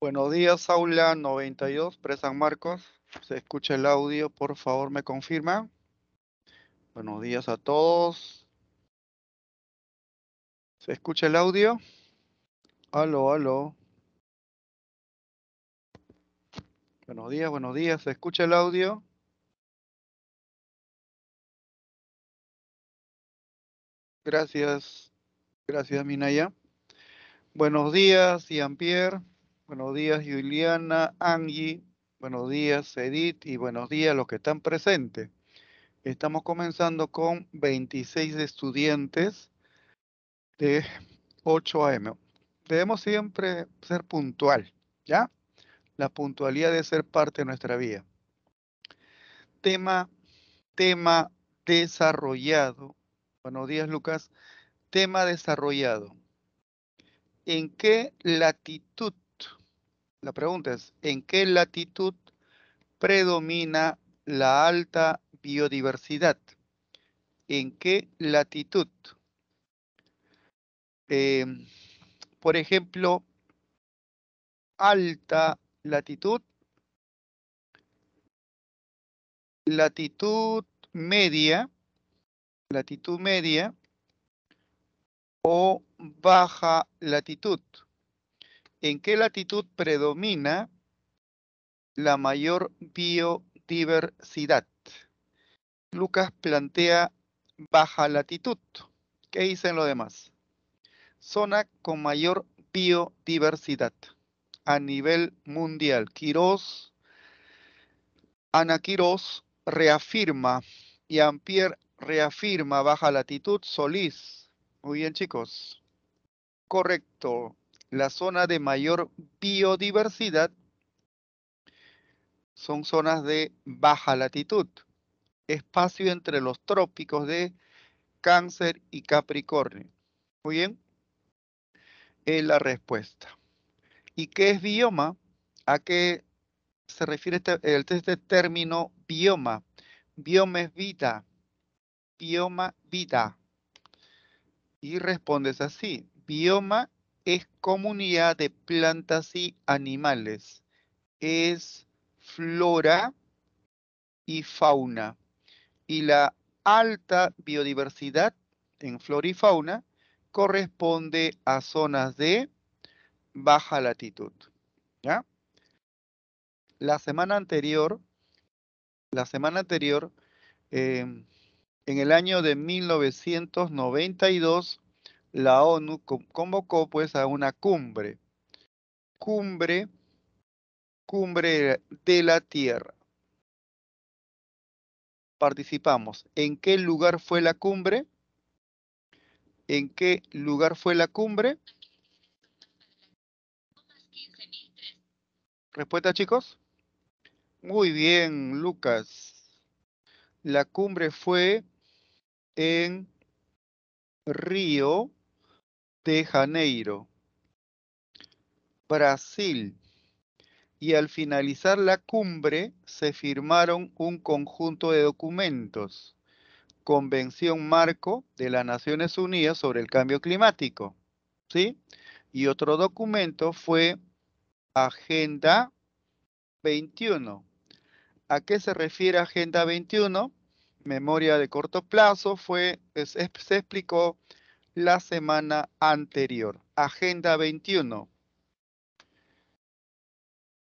Buenos días, aula 92, Pre-San Marcos. ¿Se escucha el audio? Por favor, me confirma. Buenos días a todos. ¿Se escucha el audio? Aló, aló. Buenos días. ¿Se escucha el audio? Gracias. Gracias, Minaya. Buenos días, Jean-Pierre. Buenos días, Juliana, Angie. Buenos días, Edith. Y buenos días a los que están presentes. Estamos comenzando con 26 estudiantes de 8 a.m. Debemos siempre ser puntual, ¿ya? La puntualidad debe ser parte de nuestra vida. Tema desarrollado. Buenos días, Lucas. Tema desarrollado. ¿En qué latitud? La pregunta es, ¿en qué latitud predomina la alta biodiversidad? ¿En qué latitud? Por ejemplo, alta latitud, latitud media o baja latitud. ¿En qué latitud predomina la mayor biodiversidad? Lucas plantea baja latitud. ¿Qué dicen los demás? Zona con mayor biodiversidad a nivel mundial. Ana Quirós reafirma y Ampierre reafirma baja latitud. Solís. Muy bien, chicos. Correcto. La zona de mayor biodiversidad son zonas de baja latitud. Espacio entre los trópicos de Cáncer y Capricornio. Muy bien. Es la respuesta. ¿Y qué es bioma? ¿A qué se refiere este término bioma? Bioma es vida. Bioma, vida. Y respondes así. Bioma es comunidad de plantas y animales. Es flora y fauna. Y la alta biodiversidad en flora y fauna corresponde a zonas de baja latitud. ¿Ya? La semana anterior, en el año de 1992, la ONU convocó pues a una cumbre de la Tierra. Participamos. ¿En qué lugar fue la cumbre? ¿En qué lugar fue la cumbre? ¿Respuesta, chicos? Muy bien, Lucas. La cumbre fue en Río de Janeiro, Brasil. Y al finalizar la cumbre se firmaron un conjunto de documentos. Convención Marco de las Naciones Unidas sobre el Cambio Climático, ¿sí? Y otro documento fue Agenda 21. ¿A qué se refiere Agenda 21? Memoria de corto plazo se explicó la semana anterior. Agenda 21.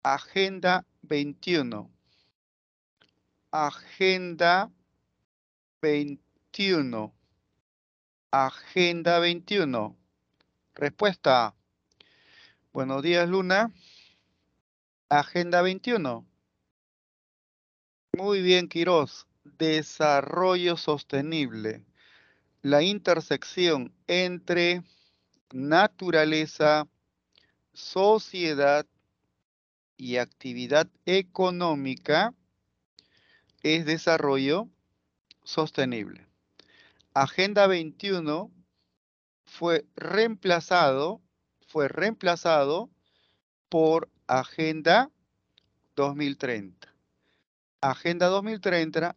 Agenda 21. Agenda 21. Agenda 21. Respuesta. Buenos días, Luna. Agenda 21. Muy bien, Quirós. Desarrollo sostenible. La intersección entre naturaleza, sociedad y actividad económica es desarrollo sostenible. Agenda 21 fue reemplazado por Agenda 2030. Agenda 2030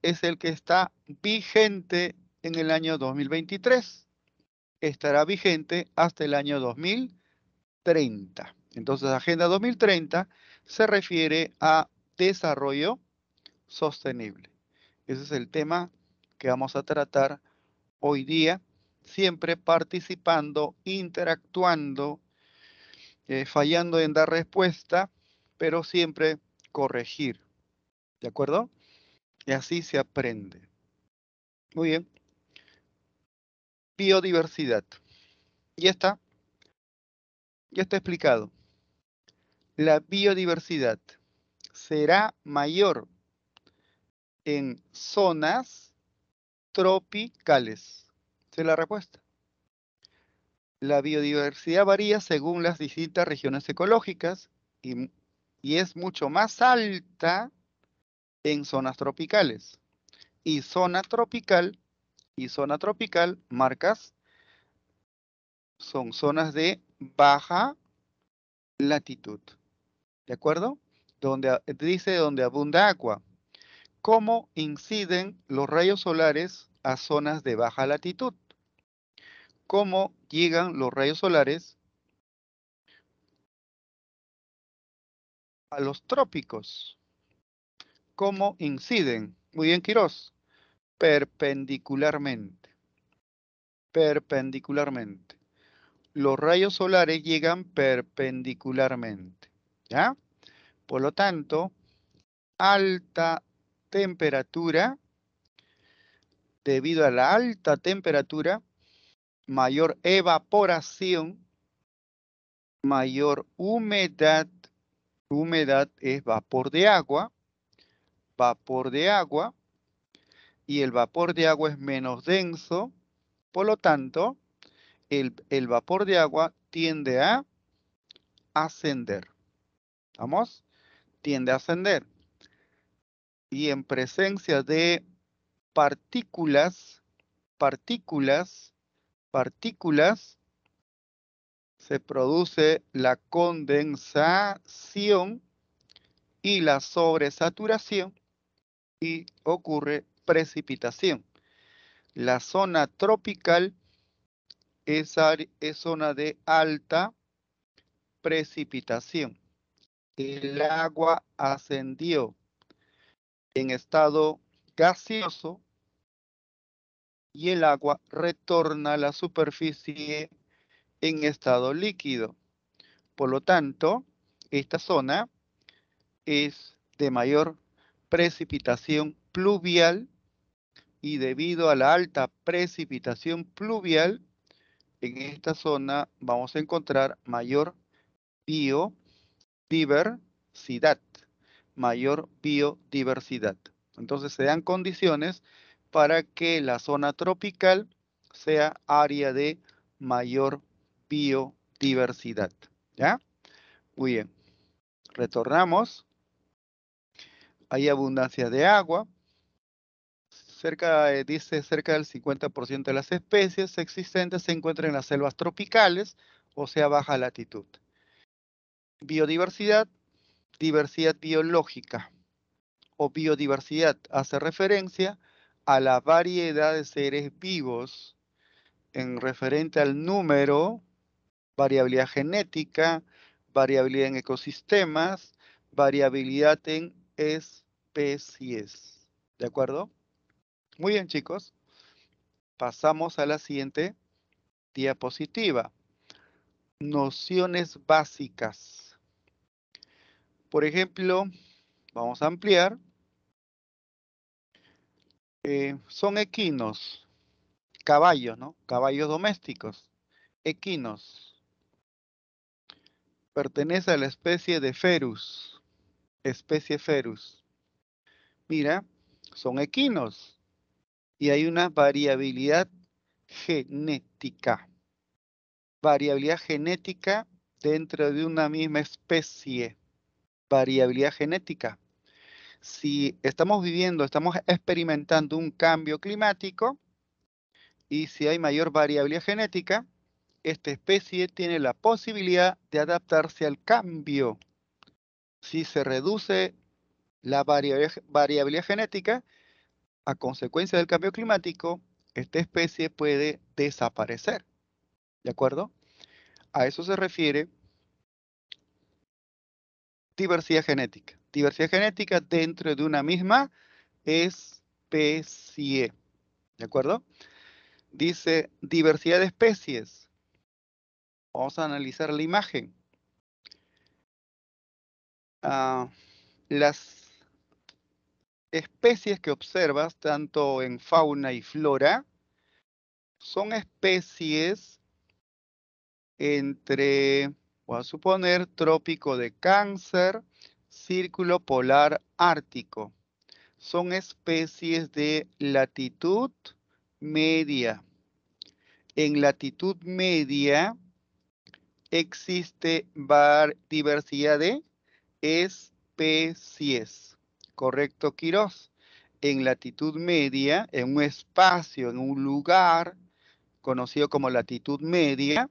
es el que está vigente en el año 2023. Estará vigente hasta el año 2030. Entonces, Agenda 2030 se refiere a desarrollo sostenible. Ese es el tema que vamos a tratar hoy día, siempre participando, interactuando, fallando en dar respuesta, pero siempre corregir. ¿De acuerdo? Y así se aprende. Muy bien. Biodiversidad. Ya está explicado. La biodiversidad será mayor en zonas tropicales. Esa es la respuesta. La biodiversidad varía según las distintas regiones ecológicas y es mucho más alta en zonas tropicales. Y zona tropical, marcas, son zonas de baja latitud. ¿De acuerdo? Dice donde abunda agua. ¿Cómo inciden los rayos solares a zonas de baja latitud? ¿Cómo llegan los rayos solares a los trópicos? ¿Cómo inciden? Muy bien, Quirós. Perpendicularmente. Perpendicularmente. Los rayos solares llegan perpendicularmente. ¿Ya? Por lo tanto, alta temperatura, debido a la alta temperatura, mayor evaporación, mayor humedad. Humedad es vapor de agua, y el vapor de agua es menos denso, por lo tanto, el vapor de agua tiende a ascender. ¿Vamos? Tiende a ascender. Y en presencia de partículas, se produce la condensación y la sobresaturación y ocurre precipitación. La zona tropical es zona de alta precipitación. El agua ascendió en estado gaseoso y el agua retorna a la superficie en estado líquido. Por lo tanto, esta zona es de mayor precipitación pluvial y debido a la alta precipitación pluvial, en esta zona vamos a encontrar mayor biodiversidad. Mayor biodiversidad. Entonces se dan condiciones para que la zona tropical sea área de mayor biodiversidad. ¿Ya? Muy bien. Retornamos. Hay abundancia de agua. Dice cerca del 50% de las especies existentes se encuentran en las selvas tropicales, o sea, baja latitud. Biodiversidad, diversidad biológica o biodiversidad hace referencia a la variedad de seres vivos en referente al número, variabilidad genética, variabilidad en ecosistemas, variabilidad en especies. ¿De acuerdo? Muy bien, chicos. Pasamos a la siguiente diapositiva. Nociones básicas. Por ejemplo, vamos a ampliar. Son equinos, caballos, ¿no? Caballos domésticos. Equinos. Pertenece a la especie de Ferus. Especie Ferus. Mira, son equinos. Y hay una variabilidad genética. Variabilidad genética dentro de una misma especie. Variabilidad genética. Si estamos experimentando un cambio climático y si hay mayor variabilidad genética, esta especie tiene la posibilidad de adaptarse al cambio. Si se reduce la variabilidad genética, a consecuencia del cambio climático, esta especie puede desaparecer. ¿De acuerdo? A eso se refiere diversidad genética. Diversidad genética dentro de una misma especie. ¿De acuerdo? Dice diversidad de especies. Vamos a analizar la imagen. Las especies que observas, tanto en fauna y flora, son especies entre, voy a suponer, trópico de Cáncer, círculo polar ártico. Son especies de latitud media. En latitud media existe diversidad de especies. ¿Correcto, Quirós? En latitud media, en un espacio, en un lugar conocido como latitud media,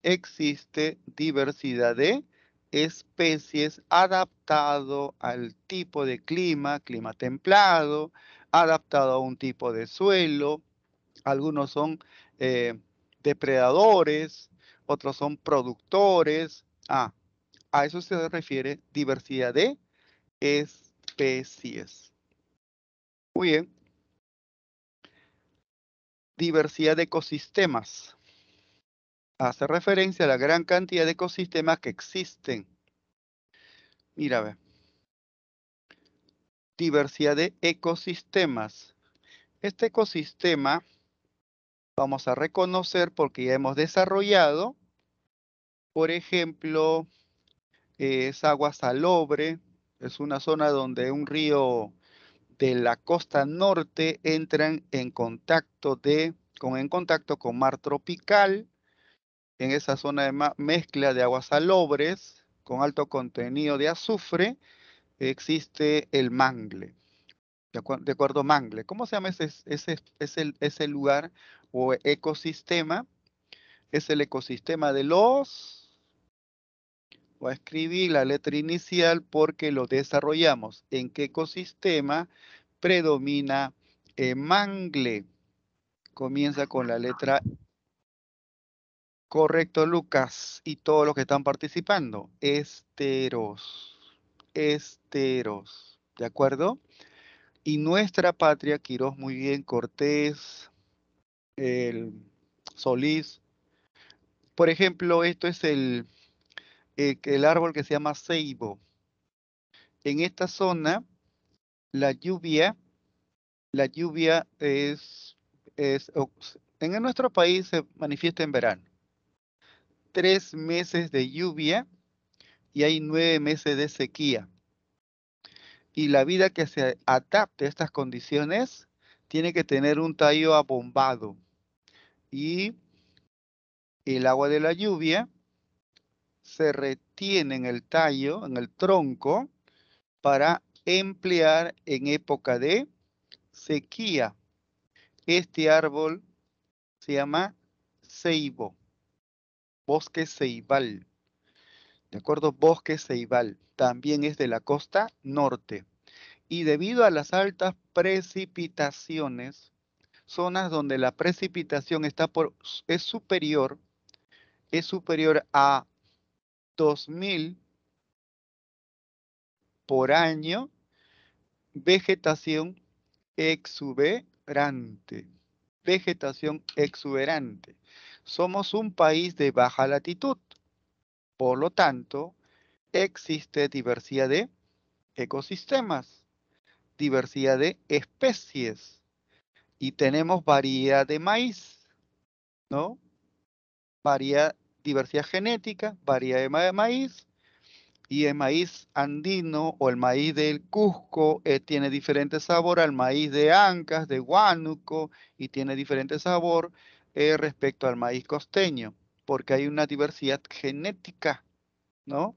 existe diversidad de especies adaptado al tipo de clima, clima templado, adaptado a un tipo de suelo. Algunos son depredadores, otros son productores. A eso se refiere diversidad de especies. Muy bien. Diversidad de ecosistemas. Hace referencia a la gran cantidad de ecosistemas que existen. Mira, a ver. Diversidad de ecosistemas. Este ecosistema vamos a reconocer porque ya hemos desarrollado, por ejemplo, es agua salobre, es una zona donde un río de la costa norte entran en contacto con mar tropical. En esa zona de mezcla de aguas salobres con alto contenido de azufre existe el mangle. De acuerdo, mangle. ¿Cómo se llama ese lugar o ecosistema? Es el ecosistema de los... Voy a escribir la letra inicial porque lo desarrollamos. ¿En qué ecosistema predomina el mangle? Comienza con la letra... Correcto, Lucas. Y todos los que están participando. Esteros. Esteros. ¿De acuerdo? Y nuestra patria, Quirós, muy bien, Cortés, el Solís. Por ejemplo, esto es el árbol que se llama ceibo. En esta zona, la lluvia en nuestro país se manifiesta en verano. 3 meses de lluvia y hay 9 meses de sequía. Y la vida que se adapte a estas condiciones tiene que tener un tallo abombado. Y el agua de la lluvia se retiene en el tallo, en el tronco, para emplear en época de sequía. Este árbol se llama ceibo, bosque ceibal. ¿De acuerdo? Bosque ceibal. También es de la costa norte. Y debido a las altas precipitaciones, zonas donde la precipitación es superior a 2000 por año, vegetación exuberante. Vegetación exuberante. Somos un país de baja latitud. Por lo tanto, existe diversidad de ecosistemas, diversidad de especies y tenemos variedad de maíz, ¿no? Diversidad genética, variedad de maíz. Y el maíz andino o el maíz del Cusco tiene diferente sabor al maíz de Ancash, de Huánuco, y tiene diferente sabor respecto al maíz costeño, porque hay una diversidad genética, ¿no?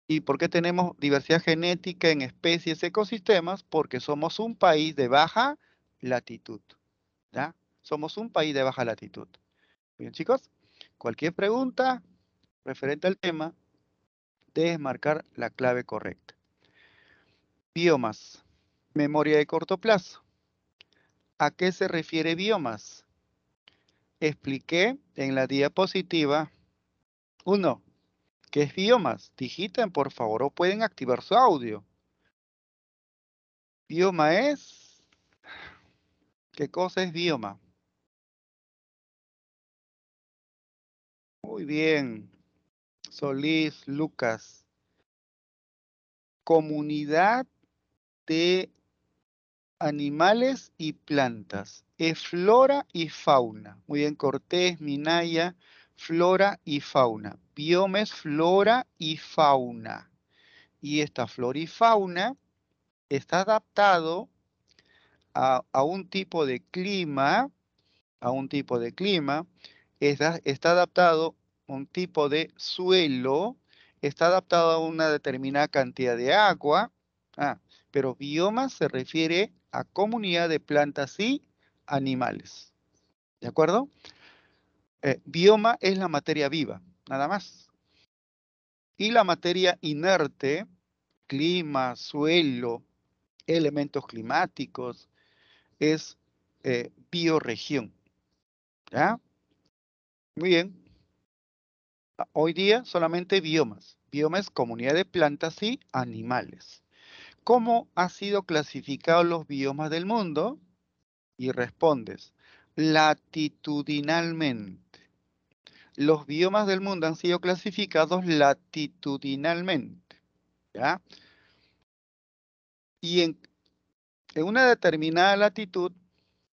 ¿Y por qué tenemos diversidad genética en especies, ecosistemas? Porque somos un país de baja latitud, ¿ya? Somos un país de baja latitud. Bien, chicos, cualquier pregunta referente al tema, debes marcar la clave correcta. Biomas. Memoria de corto plazo. ¿A qué se refiere biomas? Expliqué en la diapositiva 1 ¿Qué es biomas? Digiten, por favor, o pueden activar su audio. Bioma es... ¿Qué cosa es bioma? Muy bien. Solís, Lucas. Comunidad de animales y plantas. Es flora y fauna. Muy bien, Cortés, Minaya, flora y fauna. Bioma es flora y fauna. Y esta flora y fauna está adaptado a un tipo de clima, está adaptado a un tipo de suelo, está adaptado a una determinada cantidad de agua. Pero bioma se refiere a comunidad de plantas y animales. ¿De acuerdo? Bioma es la materia viva, nada más. Y la materia inerte, clima, suelo, elementos climáticos, es bioregión. ¿Ya? Muy bien. Hoy día solamente biomas. Biomas, comunidad de plantas y animales. ¿Cómo han sido clasificados los biomas del mundo? Y respondes, latitudinalmente. Los biomas del mundo han sido clasificados latitudinalmente. ¿Ya? Y en una determinada latitud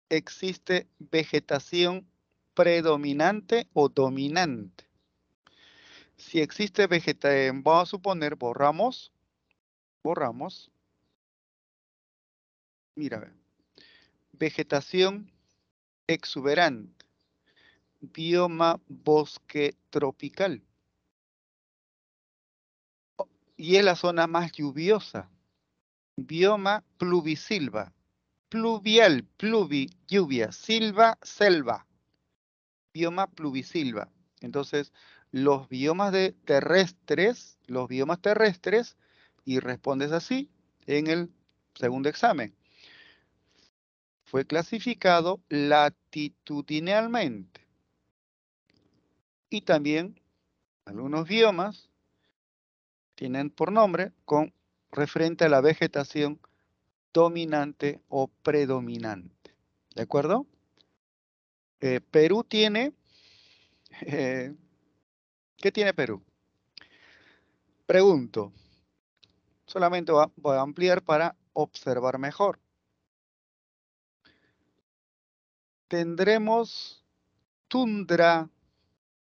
existe vegetación predominante o dominante. Si existe vegetación, vamos a suponer, borramos, mira, vegetación exuberante, bioma bosque tropical, y es la zona más lluviosa, bioma pluvisilva, pluvial, lluvia, silva, selva, bioma pluvisilva. Entonces, los biomas terrestres, y respondes así en el segundo examen. Fue clasificado latitudinalmente. Y también algunos biomas tienen por nombre con referente a la vegetación dominante o predominante. ¿De acuerdo? Perú tiene... ¿qué tiene Perú? Pregunto. Solamente voy a ampliar para observar mejor. ¿Tendremos tundra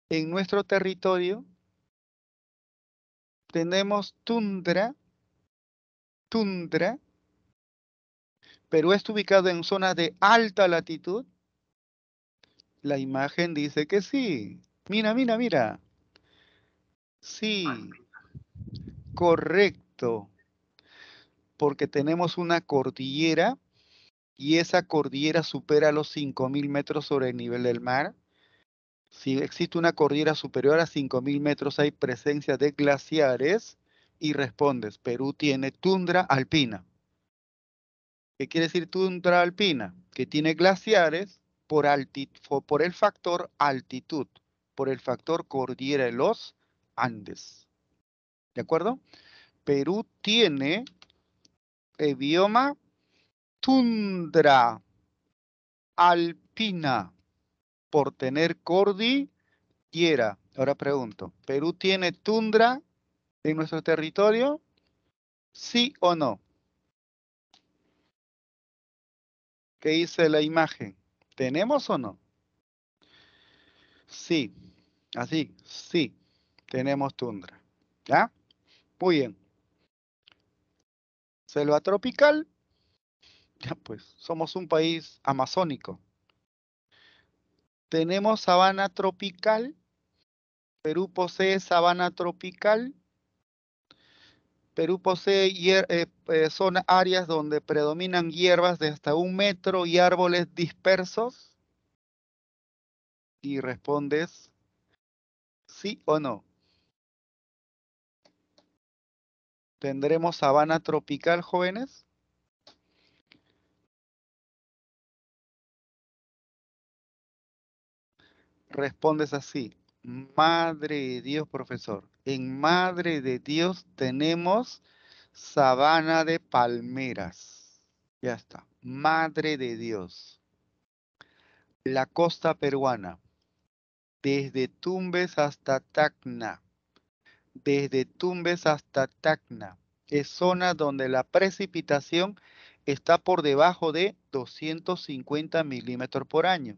en nuestro territorio? ¿Tenemos tundra? ¿Perú está ubicado en zonas de alta latitud? La imagen dice que sí. Mira, mira, mira. Sí, correcto. Porque tenemos una cordillera y esa cordillera supera los 5.000 metros sobre el nivel del mar. Si existe una cordillera superior a 5.000 metros, hay presencia de glaciares. Y respondes, Perú tiene tundra alpina. ¿Qué quiere decir tundra alpina? Que tiene glaciares por el factor altitud, por el factor cordillera de los Andes. ¿De acuerdo? Perú tiene el bioma tundra alpina por tener cordillera. Ahora pregunto, ¿Perú tiene tundra en nuestro territorio? ¿Sí o no? ¿Qué dice la imagen? ¿Tenemos o no? Sí, así, sí, tenemos tundra. ¿Ya? Muy bien. Selva tropical, ya pues, somos un país amazónico. Tenemos sabana tropical. Perú posee sabana tropical. Perú posee áreas donde predominan hierbas de hasta 1 metro y árboles dispersos. Y respondes sí o no. ¿Tendremos sabana tropical, jóvenes? Respondes así. Madre de Dios, profesor. En Madre de Dios tenemos sabana de palmeras. Ya está. Madre de Dios. La costa peruana. Desde Tumbes hasta Tacna. Desde Tumbes hasta Tacna. Es zona donde la precipitación está por debajo de 250 milímetros por año.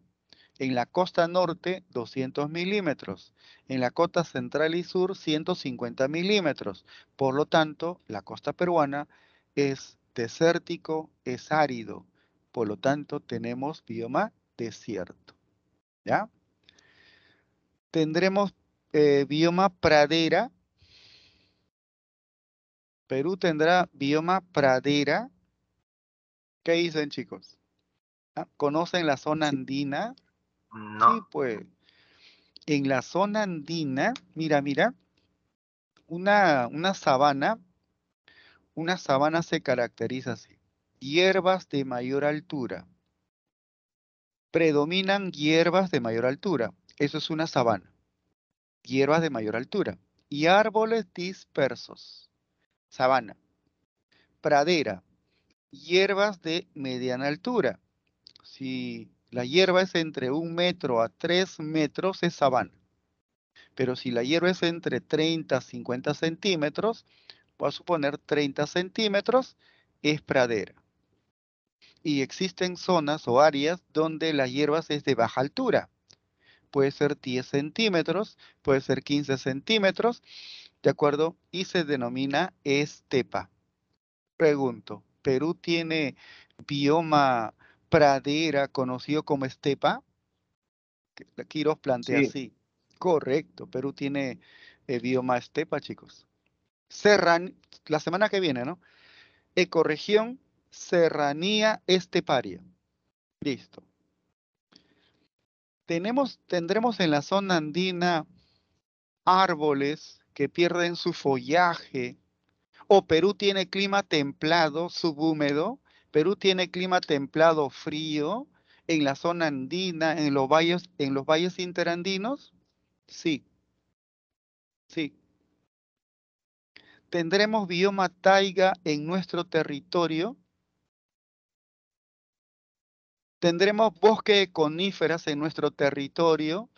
En la costa norte, 200 milímetros. En la costa central y sur, 150 milímetros. Por lo tanto, la costa peruana es desértico, es árido. Por lo tanto, tenemos bioma desierto. ¿Ya? Tendremos bioma pradera. Perú tendrá bioma pradera. ¿Qué dicen, chicos? ¿Ah? ¿Conocen la zona Sí. andina? No. Sí, pues. En la zona andina, mira, una sabana se caracteriza así. Hierbas de mayor altura. Predominan hierbas de mayor altura. Eso es una sabana. Hierbas de mayor altura. Y árboles dispersos. Sabana. Pradera. Hierbas de mediana altura. Si la hierba es entre 1 metro a 3 metros, es sabana. Pero si la hierba es entre 30 a 50 centímetros, voy a suponer 30 centímetros, es pradera. Y existen zonas o áreas donde las hierbas es de baja altura. Puede ser 10 centímetros, puede ser 15 centímetros, ¿de acuerdo? Y se denomina estepa. Pregunto, ¿Perú tiene bioma pradera conocido como estepa? Aquí los plantea Sí. así. Correcto, Perú tiene bioma estepa, chicos. La semana que viene, ¿no? Ecorregión, serranía esteparia. Listo. Tendremos en la zona andina árboles que pierden su follaje. O Perú tiene clima templado, subhúmedo. Perú tiene clima templado, frío. En la zona andina, en los valles interandinos. Sí, sí. Tendremos bioma taiga en nuestro territorio. Tendremos bosque de coníferas en nuestro territorio.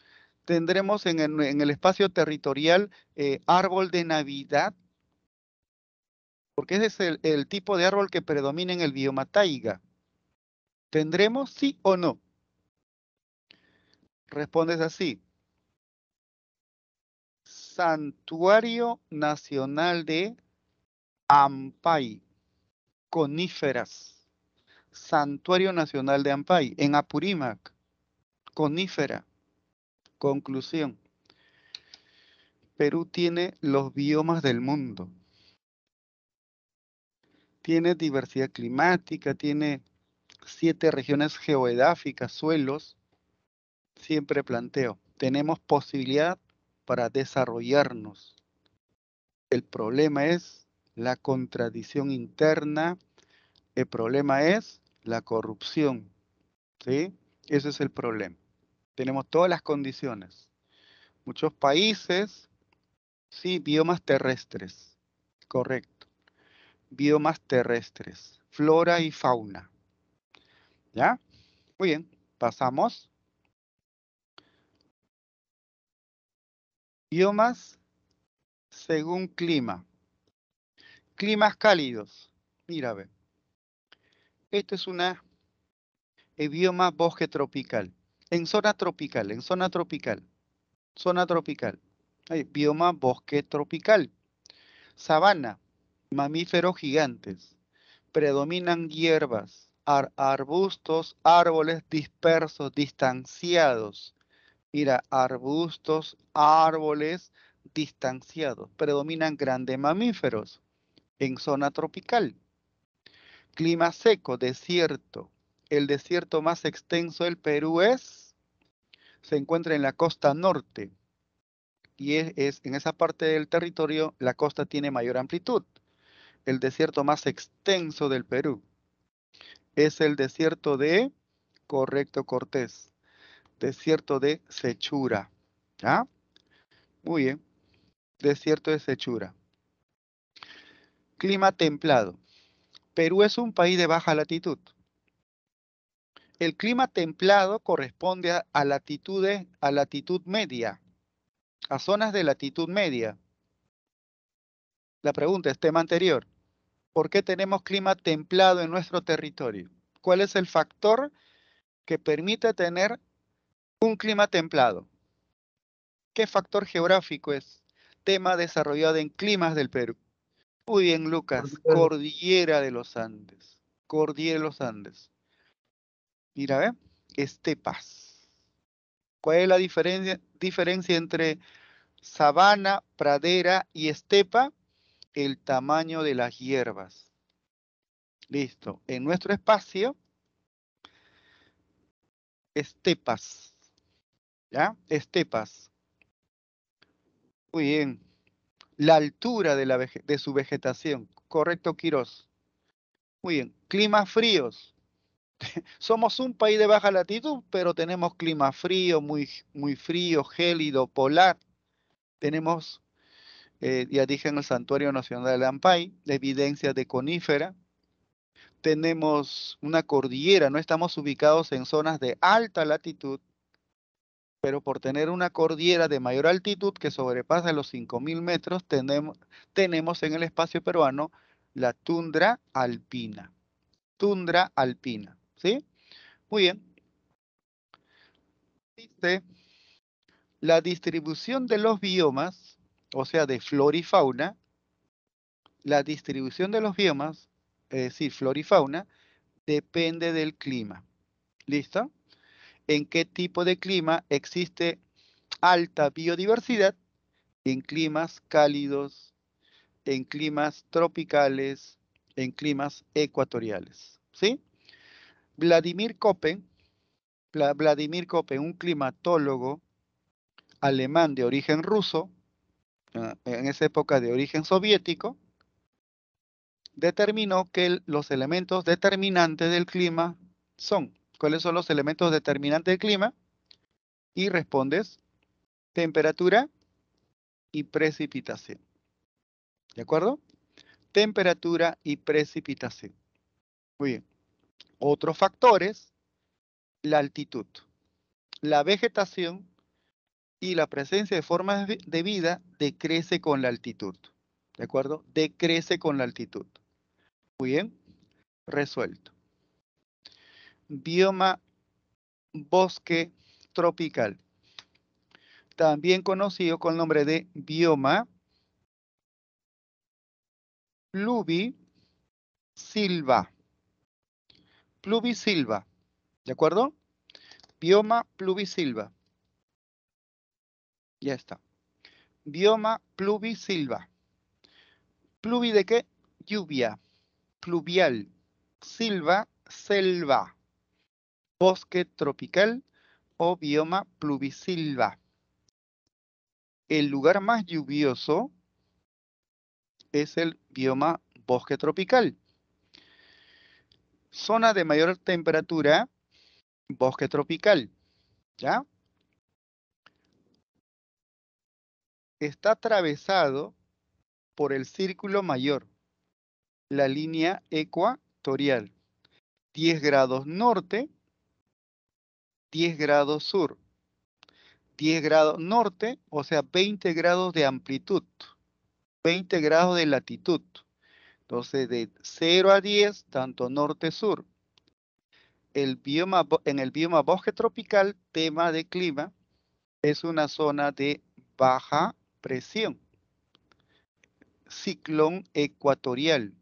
Tendremos en el espacio territorial árbol de Navidad, porque ese es el tipo de árbol que predomina en el bioma taiga. ¿Tendremos sí o no? Respondes así. Santuario Nacional de Ampay, coníferas. Santuario Nacional de Ampay, en Apurímac, conífera. Conclusión. Perú tiene los biomas del mundo. Tiene diversidad climática, tiene 7 regiones geoedáficas, suelos. Siempre planteo, tenemos posibilidad para desarrollarnos. El problema es la contradicción interna, el problema es la corrupción, ¿sí? Ese es el problema. Tenemos todas las condiciones. Muchos países, sí, biomas terrestres, correcto. Biomas terrestres, flora y fauna. ¿Ya? Muy bien, pasamos. Biomas según clima. Climas cálidos. Mira, ve. Este es una bioma bosque tropical. En zona tropical, en zona tropical. Zona tropical. Hay bioma bosque tropical. Sabana, mamíferos gigantes. Predominan hierbas, arbustos, árboles dispersos, distanciados. Mira, arbustos, árboles distanciados. Predominan grandes mamíferos en zona tropical. Clima seco, desierto. El desierto más extenso del Perú se encuentra en la costa norte. Y en esa parte del territorio la costa tiene mayor amplitud. El desierto más extenso del Perú es el desierto de, correcto, Cortés, desierto de Sechura. ¿Ya? Muy bien. desierto de Sechura. Clima templado. Perú es un país de baja latitud. El clima templado corresponde a latitud media, a zonas de latitud media. La pregunta es tema anterior. ¿Por qué tenemos clima templado en nuestro territorio? ¿Cuál es el factor que permite tener un clima templado? ¿Qué factor geográfico es? Tema desarrollado en climas del Perú. Muy bien, Lucas. Cordillera de los Andes. Cordillera de los Andes. Mira, ¿ve? Estepas. ¿Cuál es la diferencia entre sabana, pradera y estepa? El tamaño de las hierbas. Listo. En nuestro espacio, estepas. ¿Ya? Estepas. Muy bien. La altura de su vegetación. Correcto, Quirós. Muy bien. Climas fríos. Somos un país de baja latitud, pero tenemos clima frío, muy frío, gélido, polar. Tenemos, ya dije, en el Santuario Nacional de Ampay, evidencias de conífera. Tenemos una cordillera, no estamos ubicados en zonas de alta latitud, pero por tener una cordillera de mayor altitud que sobrepasa los 5.000 metros, tenemos en el espacio peruano la tundra alpina. Tundra alpina, ¿sí? Muy bien. Dice, la distribución de los biomas, o sea, de flora y fauna, la distribución de los biomas, es decir, flora y fauna, depende del clima. ¿Listo? ¿En qué tipo de clima existe alta biodiversidad? En climas cálidos, en climas tropicales, en climas ecuatoriales. ¿Sí? Vladimir Köppen, un climatólogo alemán de origen ruso, en esa época de origen soviético, determinó que los elementos determinantes del clima son. ¿Cuáles son los elementos determinantes del clima? Y respondes, temperatura y precipitación. ¿De acuerdo? Temperatura y precipitación. Muy bien. Otros factores, la altitud, la vegetación y la presencia de formas de vida decrece con la altitud. ¿De acuerdo? Decrece con la altitud. Muy bien. Resuelto. Bioma bosque tropical, también conocido con el nombre de bioma pluvisilva. Pluvisilva, ¿de acuerdo? Bioma pluvisilva. Ya está. Bioma pluvisilva. ¿Pluvi de qué? Lluvia. Pluvial. Silva, selva. Bosque tropical o bioma pluvisilva. El lugar más lluvioso es el bioma bosque tropical. Zona de mayor temperatura, bosque tropical. ¿Ya? Está atravesado por el círculo mayor, la línea ecuatorial. 10 grados norte, 10 grados sur. 10 grados norte, o sea, 20 grados de amplitud, 20 grados de latitud. Entonces, de 0 a 10, tanto norte-sur. En el bioma bosque tropical, tema de clima, es una zona de baja presión. Ciclón ecuatorial.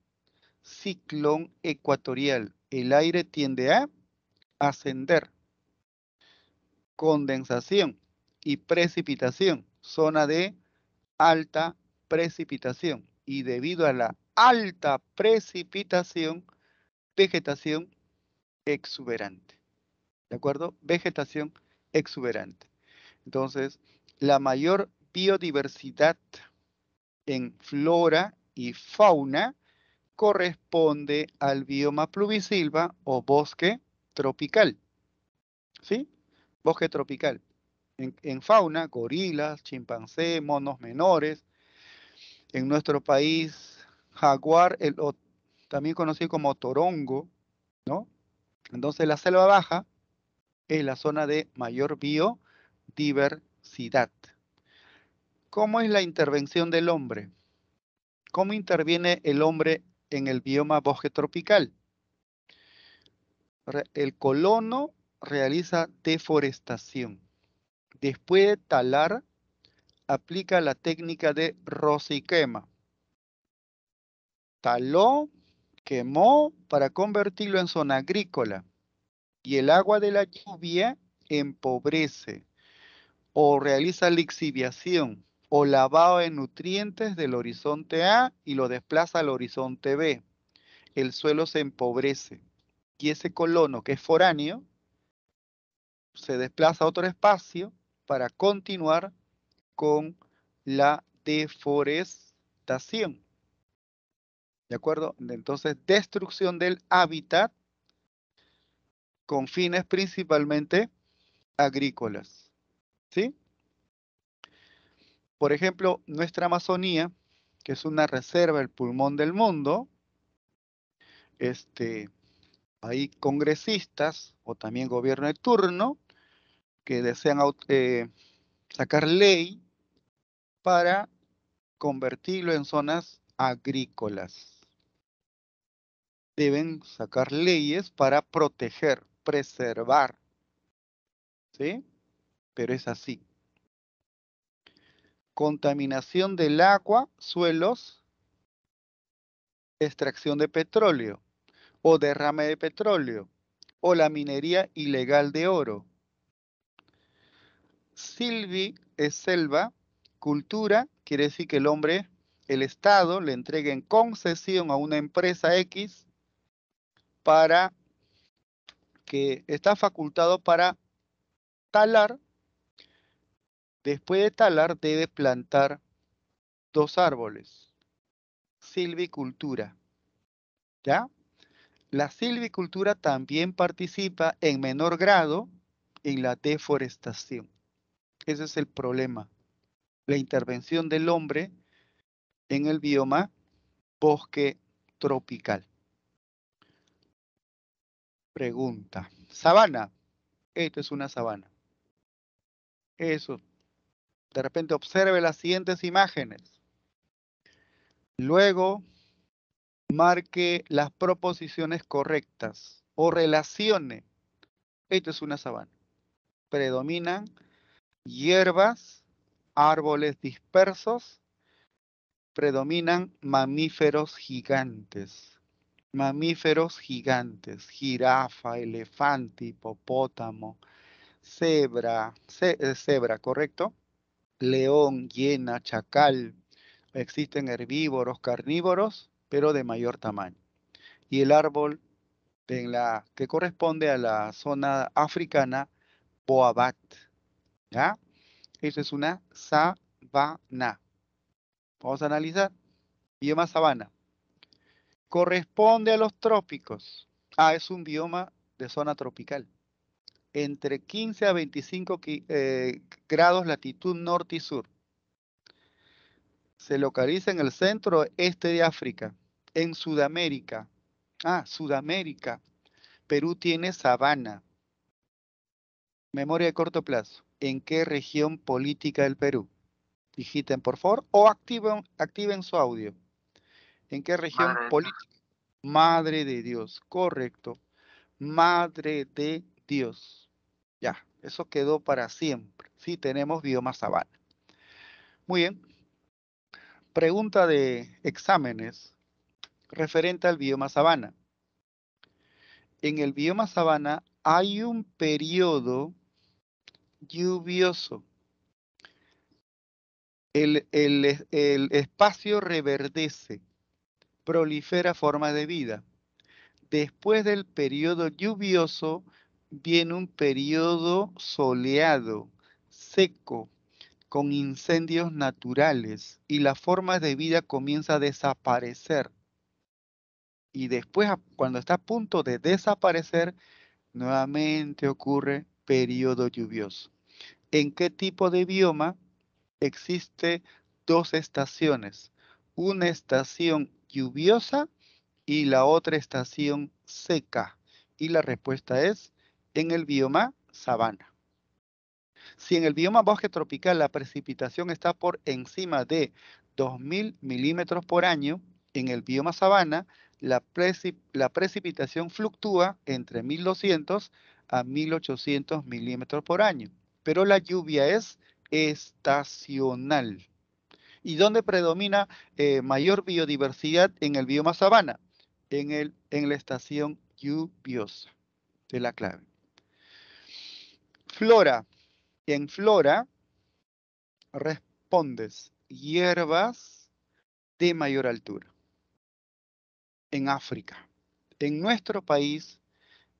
Ciclón ecuatorial. El aire tiende a ascender. Condensación y precipitación. Zona de alta precipitación. Y debido a la alta precipitación, vegetación exuberante. ¿De acuerdo? Vegetación exuberante. Entonces, la mayor biodiversidad en flora y fauna corresponde al bioma pluvisilva o bosque tropical. ¿Sí? Bosque tropical. En fauna, gorilas, chimpancé, monos menores. En nuestro país, jaguar, también conocido como torongo, ¿no? Entonces la selva baja es la zona de mayor biodiversidad. ¿Cómo es la intervención del hombre? ¿Cómo interviene el hombre en el bioma bosque tropical? El colono realiza deforestación. Después de talar, aplica la técnica de roza y quema. Taló, quemó para convertirlo en zona agrícola. Y el agua de la lluvia empobrece o realiza lixiviación o lavado de nutrientes del horizonte A y lo desplaza al horizonte B. El suelo se empobrece y ese colono que es foráneo se desplaza a otro espacio para continuar con la deforestación. ¿De acuerdo? Entonces, destrucción del hábitat con fines principalmente agrícolas. ¿Sí? Por ejemplo, nuestra Amazonía, que es una reserva, el pulmón del mundo, hay congresistas o también gobierno de turno que desean sacar ley para convertirlo en zonas agrícolas. Deben sacar leyes para proteger, preservar, ¿sí? Pero es así. Contaminación del agua, suelos, extracción de petróleo o derrame de petróleo o la minería ilegal de oro. Silvi es selva, cultura quiere decir que el Estado le entrega en concesión a una empresa X para que está facultado para talar. Después de talar debe plantar 2 árboles. Silvicultura, ¿ya? La silvicultura también participa en menor grado en la deforestación. Ese es el problema. La intervención del hombre en el bioma bosque tropical. Pregunta. Sabana. Esto es una sabana. Eso. De repente observe las siguientes imágenes. Luego marque las proposiciones correctas o relacione. Esto es una sabana. Predominan hierbas, árboles dispersos, predominan mamíferos gigantes. Mamíferos gigantes, jirafa, elefante, hipopótamo, cebra, ¿correcto? León, hiena, chacal. Existen herbívoros, carnívoros, pero de mayor tamaño. Y el árbol que corresponde a la zona africana, boabat, ¿ya? Eso es una sabana. Vamos a analizar. Bioma sabana. Corresponde a los trópicos. Es un bioma de zona tropical. Entre 15 a 25 grados latitud norte y sur. Se localiza en el centro este de África, en Sudamérica. Sudamérica. Perú tiene sabana. Memoria de corto plazo. ¿En qué región política del Perú? Digiten por favor o activen su audio. ¿En qué región política? Madre de Dios, correcto. Madre de Dios. Ya, eso quedó para siempre. Sí, tenemos bioma sabana. Muy bien. Pregunta de exámenes referente al bioma sabana. En el bioma sabana hay un periodo lluvioso. El espacio reverdece, prolifera formas de vida. Después del periodo lluvioso viene un periodo soleado, seco, con incendios naturales y la forma de vida comienza a desaparecer. Y después, cuando está a punto de desaparecer, nuevamente ocurre periodo lluvioso. ¿En qué tipo de bioma existe 2 estaciones? una estación lluviosa y la otra estación seca? Y la respuesta es en el bioma sabana. Si en el bioma bosque tropical la precipitación está por encima de 2.000 milímetros por año, en el bioma sabana la precipitación fluctúa entre 1.200 a 1.800 milímetros por año, pero la lluvia es estacional. ¿Y dónde predomina mayor biodiversidad en el bioma sabana? En la estación lluviosa, de la clave. Flora. En flora respondes hierbas de mayor altura. En África. En nuestro país,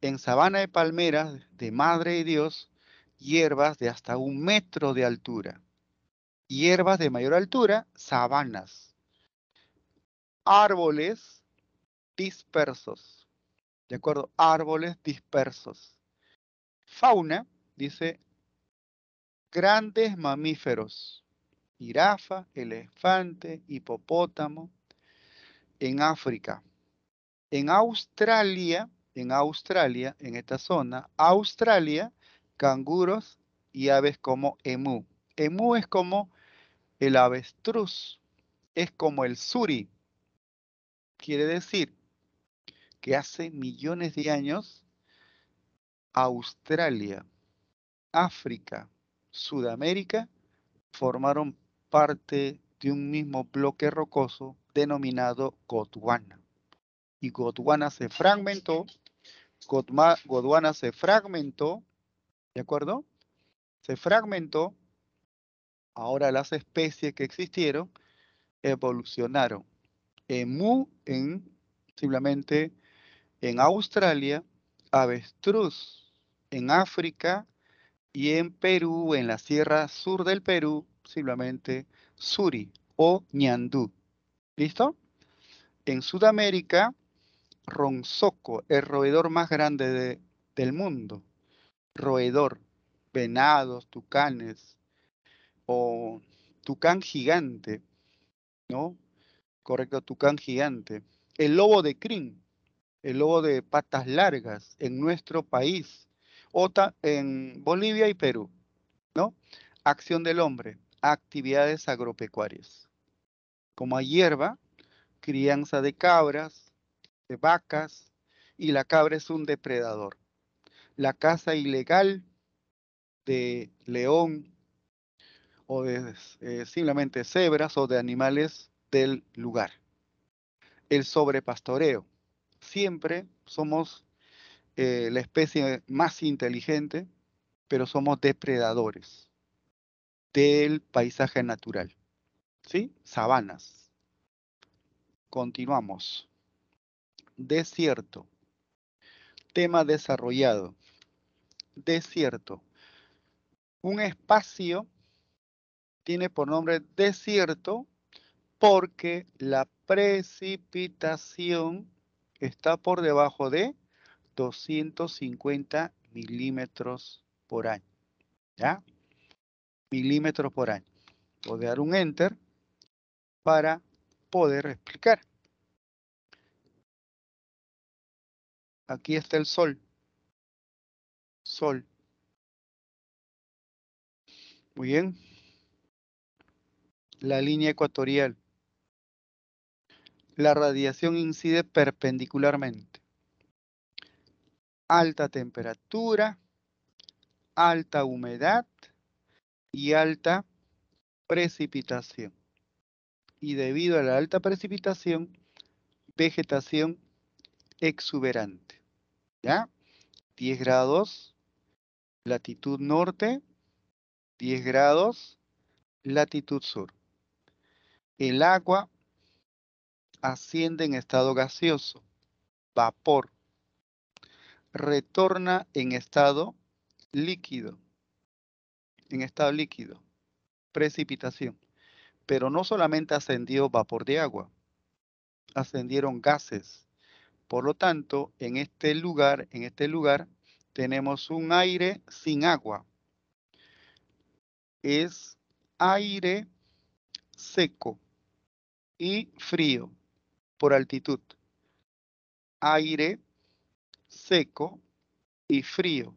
en sabana de palmeras de Madre de Dios, hierbas de hasta 1 metro de altura. Hierbas de mayor altura, sabanas. Árboles dispersos. ¿De acuerdo? Árboles dispersos. Fauna, dice, grandes mamíferos. Jirafa, elefante, hipopótamo. En África. En Australia, en esta zona, Australia, canguros y aves como emú. Emú es como el avestruz, es como el suri. Quiere decir que hace millones de años, Australia, África, Sudamérica formaron parte de un mismo bloque rocoso denominado Gondwana. Y Gondwana se fragmentó, Gondwana se fragmentó, ¿de acuerdo? Se fragmentó, ahora las especies que existieron evolucionaron. Emú simplemente en Australia, avestruz en África y en Perú, en la sierra sur del Perú, simplemente suri o ñandú. ¿Listo? En Sudamérica, ronzoco, el roedor más grande del mundo. Roedor, venados, tucanes o tucán gigante, ¿no? Correcto, tucán gigante. El lobo de crin, el lobo de patas largas en nuestro país, en Bolivia y Perú, ¿no? Acción del hombre, actividades agropecuarias. Como hay hierba, crianza de cabras, de vacas, y la cabra es un depredador. La caza ilegal de león o de simplemente cebras o de animales del lugar. El sobrepastoreo. Siempre somos la especie más inteligente, pero somos depredadores del paisaje natural. ¿Sí? Sabanas. Continuamos. Desierto. Tema desarrollado. Desierto. Un espacio tiene por nombre desierto porque la precipitación está por debajo de 250 milímetros por año. ¿Ya? Milímetros por año. Voy a dar un enter para poder explicar. Aquí está el sol. Sol. Muy bien. La línea ecuatorial. La radiación incide perpendicularmente. Alta temperatura, alta humedad y alta precipitación. Y debido a la alta precipitación, vegetación exuberante. ¿Ya? 10 grados, latitud norte, 10 grados, latitud sur. El agua asciende en estado gaseoso, vapor, retorna en estado líquido, precipitación. Pero no solamente ascendió vapor de agua, ascendieron gases. Por lo tanto, en este lugar tenemos un aire sin agua. Es aire seco. y frío por altitud. Aire seco y frío.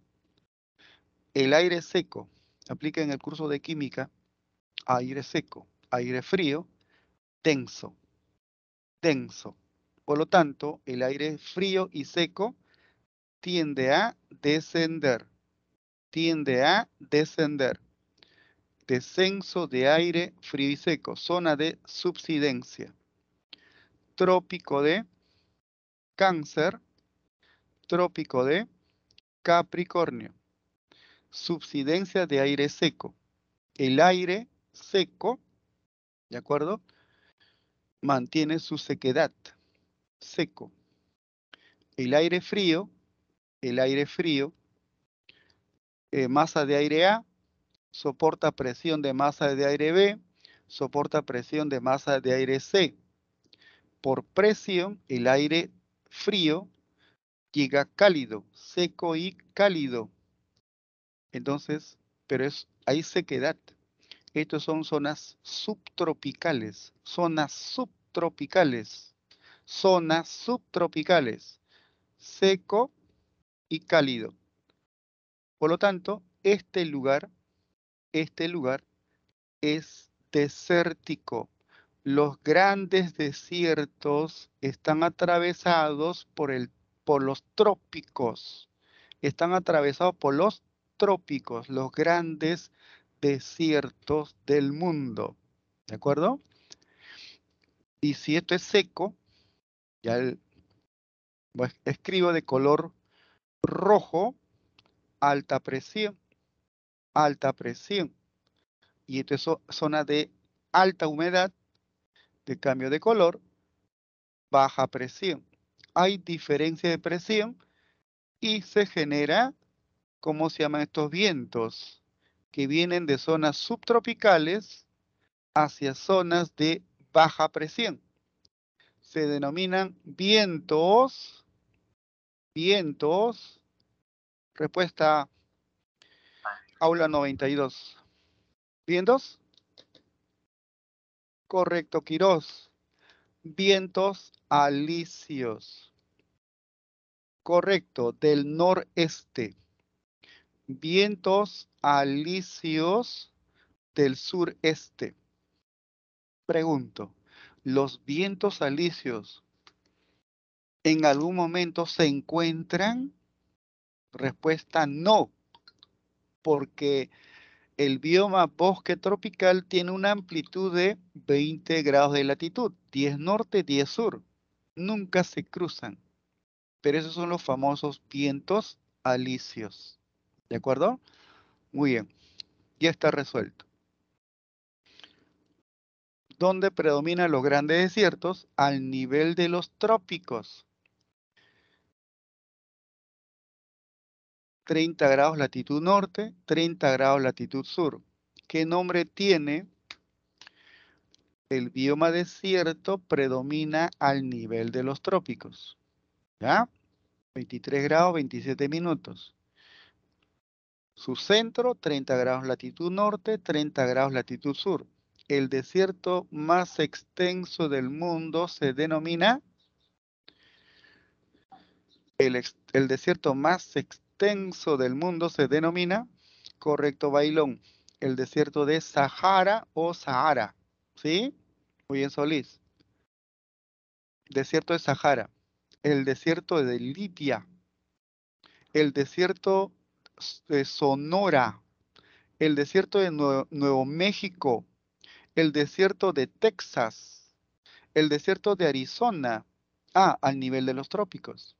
El aire seco, aplica en el curso de química, aire seco, aire frío, denso, denso. Por lo tanto, el aire frío y seco tiende a descender, tiende a descender. Descenso de aire frío y seco, zona de subsidencia. Trópico de Cáncer, trópico de Capricornio. Subsidencia de aire seco. El aire seco, ¿de acuerdo? Mantiene su sequedad, seco. El aire frío, masa de aire A, soporta presión de masa de aire B, soporta presión de masa de aire C. Por presión, el aire frío llega cálido, seco y cálido. Entonces, pero hay sequedad. Estos son zonas subtropicales, zonas subtropicales, zonas subtropicales, seco y cálido. Por lo tanto, este lugar es desértico. Los grandes desiertos están atravesados por los trópicos. Están atravesados por los trópicos, los grandes desiertos del mundo. ¿De acuerdo? Y si esto es seco, ya escribo de color rojo, alta presión, alta presión. Y esto es zona de alta humedad, de cambio de color, baja presión. Hay diferencia de presión y se genera, ¿cómo se llaman estos vientos? Que vienen de zonas subtropicales hacia zonas de baja presión. Se denominan vientos, respuesta aula 92. ¿Vientos? Correcto, Quirós. Vientos alisios. Correcto, del noreste. Vientos alisios del sureste. Pregunto, ¿los vientos alisios en algún momento se encuentran? Respuesta no, porque el bioma bosque tropical tiene una amplitud de 20 grados de latitud, 10 norte, 10 sur. Nunca se cruzan, pero esos son los famosos vientos alisios. ¿De acuerdo? Muy bien, ya está resuelto. ¿Dónde predominan los grandes desiertos? Al nivel de los trópicos. 30 grados latitud norte, 30 grados latitud sur. ¿Qué nombre tiene? El bioma desierto predomina al nivel de los trópicos. ¿Ya? 23 grados, 27 minutos. Su centro, 30 grados latitud norte, 30 grados latitud sur. El desierto más extenso del mundo se denomina... El desierto más extenso del mundo se denomina, correcto, Bailón, el desierto de Sahara o Sahara. ¿Sí? Muy bien, Solís. Desierto de Sahara. El desierto de Libia. El desierto de Sonora. El desierto de Nuevo México. El desierto de Texas. El desierto de Arizona. Ah, al nivel de los trópicos.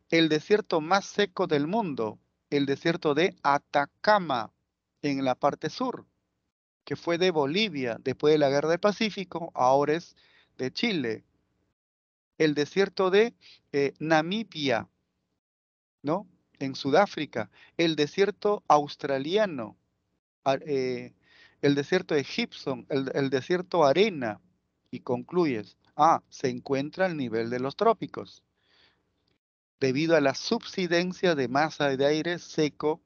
El desierto más seco del mundo, el desierto de Atacama, en la parte sur, que fue de Bolivia después de la Guerra del Pacífico, ahora es de Chile. El desierto de Namibia, ¿no? En Sudáfrica. El desierto australiano, el desierto de Gibson, el desierto Arena, y concluyes, se encuentra al nivel de los trópicos, debido a la subsidencia de masa de aire seco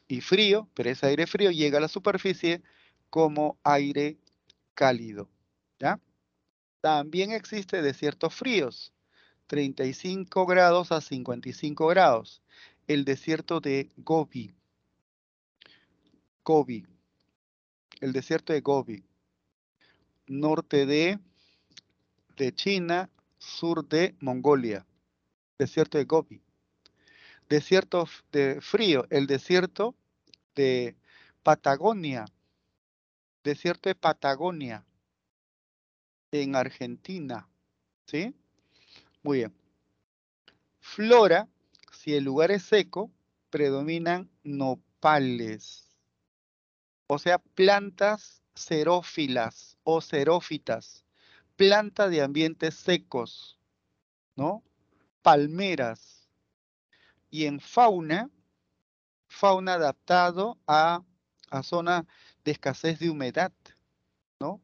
y frío, pero ese aire frío llega a la superficie como aire cálido. ¿Ya? También existe desiertos fríos, 35 grados a 55 grados. El desierto de Gobi, Gobi, el desierto de Gobi, norte de China, sur de Mongolia, desierto de Gobi. Desierto de frío, el desierto de Patagonia, desierto de Patagonia, en Argentina, ¿sí? Muy bien. Flora, si el lugar es seco, predominan nopales, o sea, plantas xerófilas o xerófitas, planta de ambientes secos, ¿no? Palmeras. Y en fauna, fauna adaptado a zona de escasez de humedad, ¿no?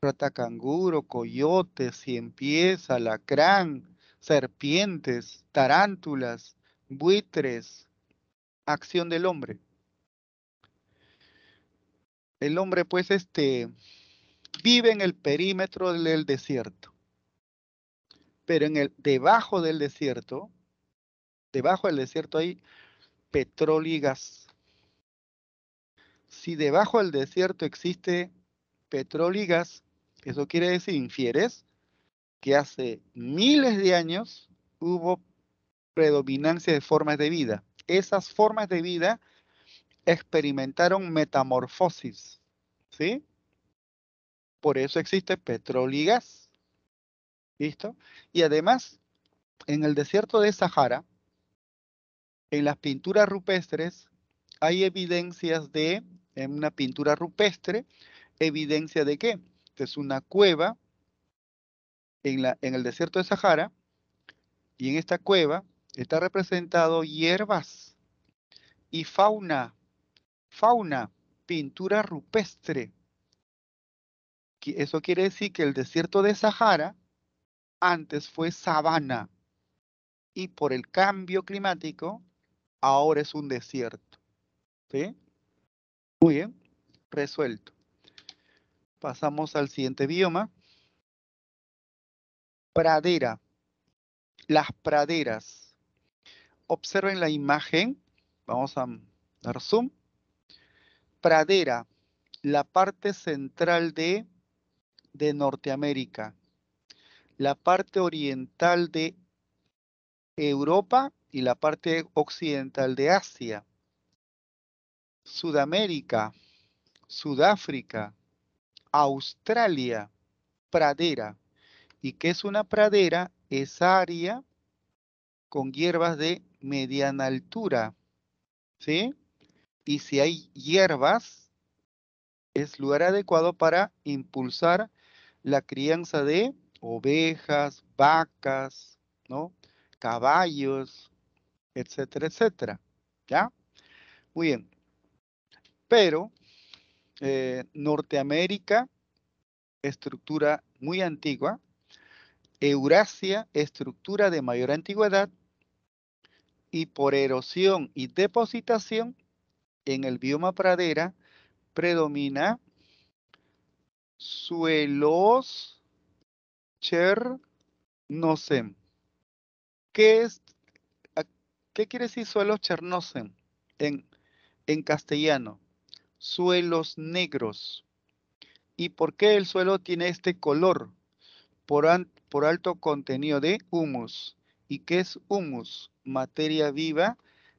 Rata canguro, coyotes, ciempiés, alacrán, serpientes, tarántulas, buitres, acción del hombre. El hombre, pues, vive en el perímetro del desierto, pero debajo del desierto hay petróleo y gas. Si debajo del desierto existe petróleo y gas, eso quiere decir, infieres, que hace miles de años hubo predominancia de formas de vida. Esas formas de vida experimentaron metamorfosis, ¿sí? Por eso existe petróleo y gas, ¿listo? Y además, en el desierto de Sahara, en las pinturas rupestres, hay evidencias en una pintura rupestre, evidencia de que es una cueva en el desierto de Sahara, y en esta cueva está representado hierbas y fauna, pintura rupestre. Eso quiere decir que el desierto de Sahara antes fue sabana y por el cambio climático ahora es un desierto. ¿Sí? Muy bien, resuelto. Pasamos al siguiente bioma. Pradera. Las praderas. Observen la imagen. Vamos a dar zoom. Pradera, la parte central de Norteamérica, la parte oriental de Europa y la parte occidental de Asia, Sudamérica, Sudáfrica, Australia, pradera. ¿Y qué es una pradera? Es área con hierbas de mediana altura, ¿sí? Y si hay hierbas, es lugar adecuado para impulsar la crianza de ovejas, vacas, ¿no? Caballos, etcétera, etcétera. ¿Ya? Muy bien. Pero Norteamérica, estructura muy antigua. Eurasia, estructura de mayor antigüedad. Y por erosión y depositación, en el bioma pradera predomina suelos Chernocen. ¿Qué es, ¿Qué quiere decir suelos Chernocen en castellano? Suelos negros. ¿Y por qué el suelo tiene este color? Por alto contenido de humus. ¿Y qué es humus? Materia viva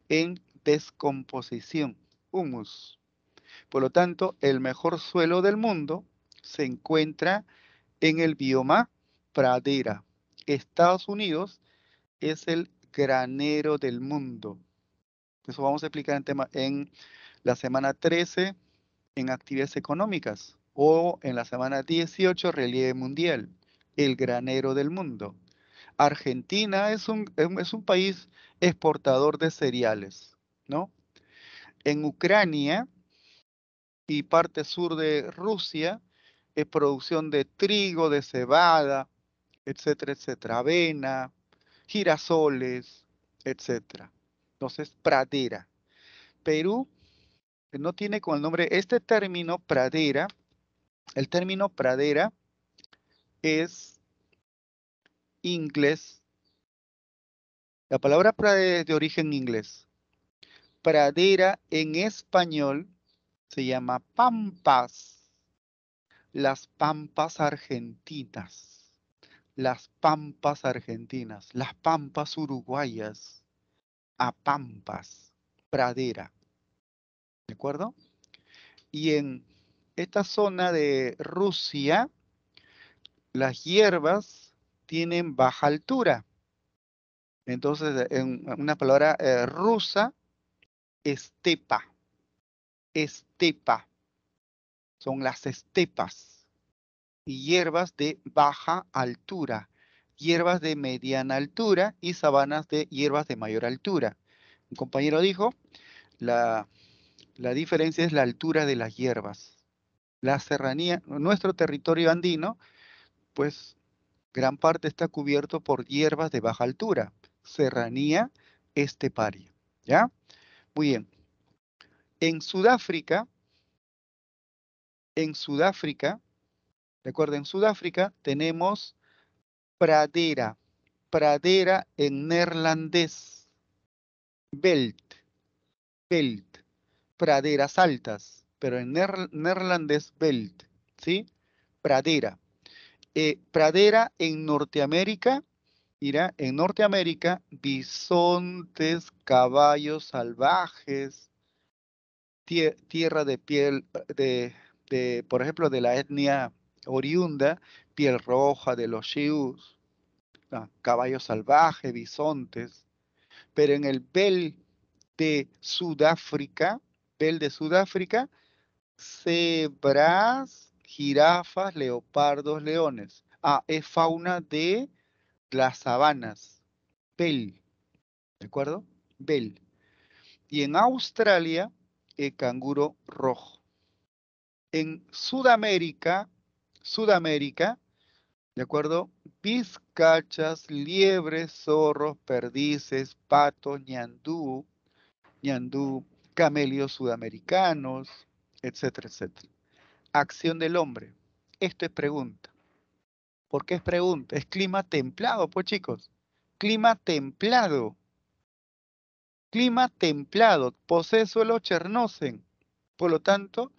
en descomposición. Humus. Por lo tanto, el mejor suelo del mundo se encuentra en el bioma pradera. Estados Unidos es el granero del mundo. Eso vamos a explicar en la semana 13 en actividades económicas o en la semana 18 relieve mundial, el granero del mundo. Argentina es un país exportador de cereales, ¿no? En Ucrania y parte sur de Rusia es producción de trigo, de cebada, etcétera, etcétera, avena, girasoles, etcétera. Entonces, pradera. Perú no tiene con el nombre, este término pradera, el término pradera es inglés. La palabra pradera es de origen inglés. Pradera en español se llama pampas. Las pampas argentinas. Las pampas argentinas. Las pampas uruguayas. A pampas. Pradera. ¿De acuerdo? Y en esta zona de Rusia, las hierbas tienen baja altura. Entonces, en una palabra rusa, estepa. Estepa. Son las estepas. Y hierbas de baja altura. Hierbas de mediana altura y sabanas de hierbas de mayor altura. Un compañero dijo, la diferencia es la altura de las hierbas. La serranía, nuestro territorio andino, pues gran parte está cubierto por hierbas de baja altura. Serranía esteparia. ¿Ya? Muy bien. En Sudáfrica, ¿de acuerdo? En Sudáfrica tenemos pradera. Pradera en neerlandés. Veld. Veld. Praderas altas. Pero en neerlandés veld. ¿Sí? Pradera. Pradera en Norteamérica. Mira, en Norteamérica, bisontes, caballos salvajes, tierra de piel, por ejemplo, de la etnia oriunda, piel roja de los Sioux, caballos salvajes, bisontes. Pero en el Bel de Sudáfrica, cebras, jirafas, leopardos, leones. Es fauna de las sabanas. Bel, ¿de acuerdo? Bel. Y en Australia, el canguro rojo. En Sudamérica, ¿de acuerdo? Vizcachas, liebres, zorros, perdices, patos, ñandú, camelios sudamericanos, etcétera, etcétera. Acción del hombre. Esto es pregunta. ¿Por qué es pregunta? Es clima templado, pues chicos. Clima templado. Clima templado. Posee suelo Chernocen. Por lo tanto,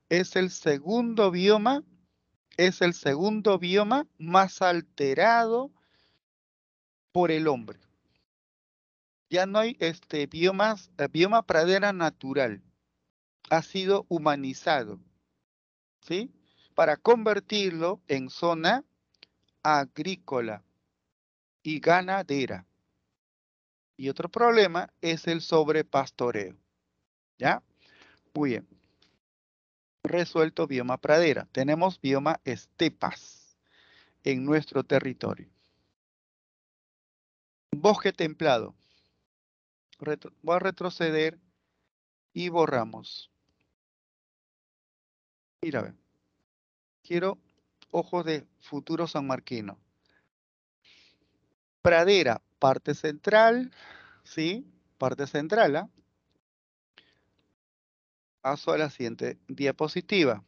es el segundo bioma más alterado por el hombre. Ya no hay bioma pradera natural. Ha sido humanizado, ¿sí? Para convertirlo en zona agrícola y ganadera. Y otro problema es el sobrepastoreo. ¿Ya? Muy bien. Resuelto bioma pradera. Tenemos bioma estepas en nuestro territorio. Bosque templado. Voy a retroceder y borramos. Mira, ve. Quiero ojos de futuro sanmarquino. Pradera, parte central, ¿sí? Parte central, ¿ah? Paso a la siguiente diapositiva.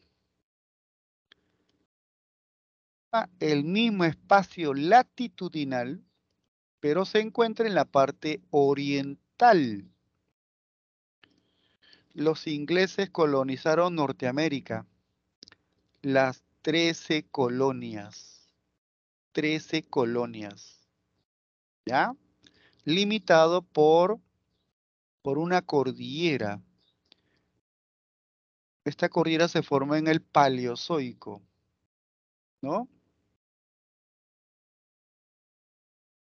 El mismo espacio latitudinal, pero se encuentra en la parte oriental. Los ingleses colonizaron Norteamérica. Las 13 colonias. 13 colonias. ¿Ya? Limitado por una cordillera. Esta cordillera se formó en el Paleozoico, ¿no?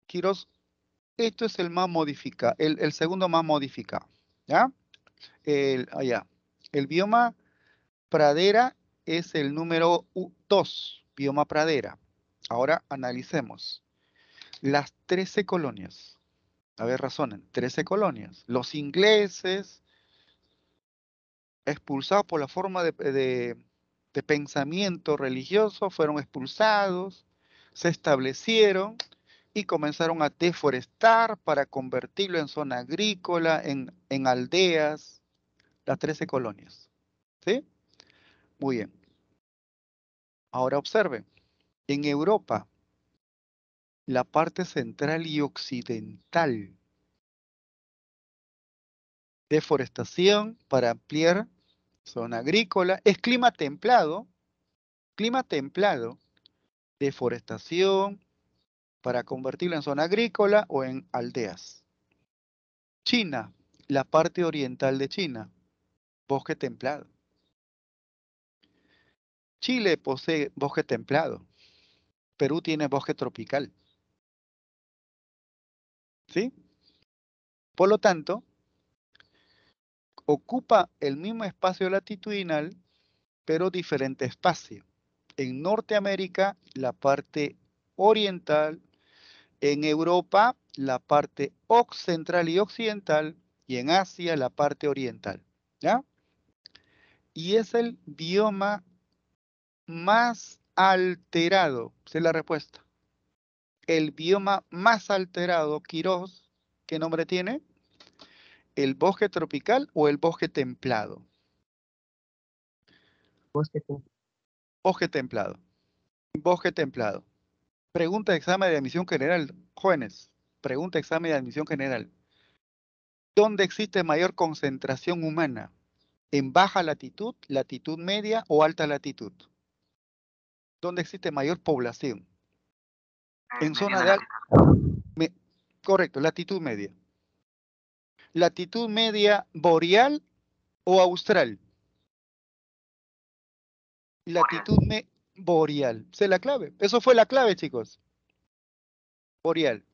Quiros, esto es el más modificado, el segundo más modificado, ¿ya? Allá. El bioma pradera es el número 2, bioma pradera. Ahora analicemos. Las 13 colonias. A ver, razonen. 13 colonias. Los ingleses, expulsados por la forma de pensamiento religioso, fueron expulsados, se establecieron y comenzaron a deforestar para convertirlo en zona agrícola, en aldeas, las 13 colonias. ¿Sí? Muy bien. Ahora observen. En Europa, la parte central y occidental. Deforestación para ampliar zona agrícola. Es clima templado. Clima templado. Deforestación para convertirlo en zona agrícola o en aldeas. China, la parte oriental de China, bosque templado. Chile posee bosque templado. Perú tiene bosque tropical. ¿Sí? Por lo tanto, ocupa el mismo espacio latitudinal, pero diferente espacio. En Norteamérica, la parte oriental. En Europa, la parte central y occidental. Y en Asia, la parte oriental. ¿Ya? Y es el bioma más alterado. Esa es la respuesta. El bioma más alterado, Quirós, ¿qué nombre tiene? ¿El bosque tropical o el bosque templado? Bosque templado. Bosque templado. Bosque templado. Pregunta de examen de admisión general. Jóvenes, pregunta de examen de admisión general. ¿Dónde existe mayor concentración humana? ¿En baja latitud, latitud media o alta latitud? ¿Dónde existe mayor población? En zona Mediana de alta. latitud. Correcto, latitud media. ¿Latitud media boreal o austral? Latitud boreal. Esa es la clave. Eso fue la clave, chicos. Boreal.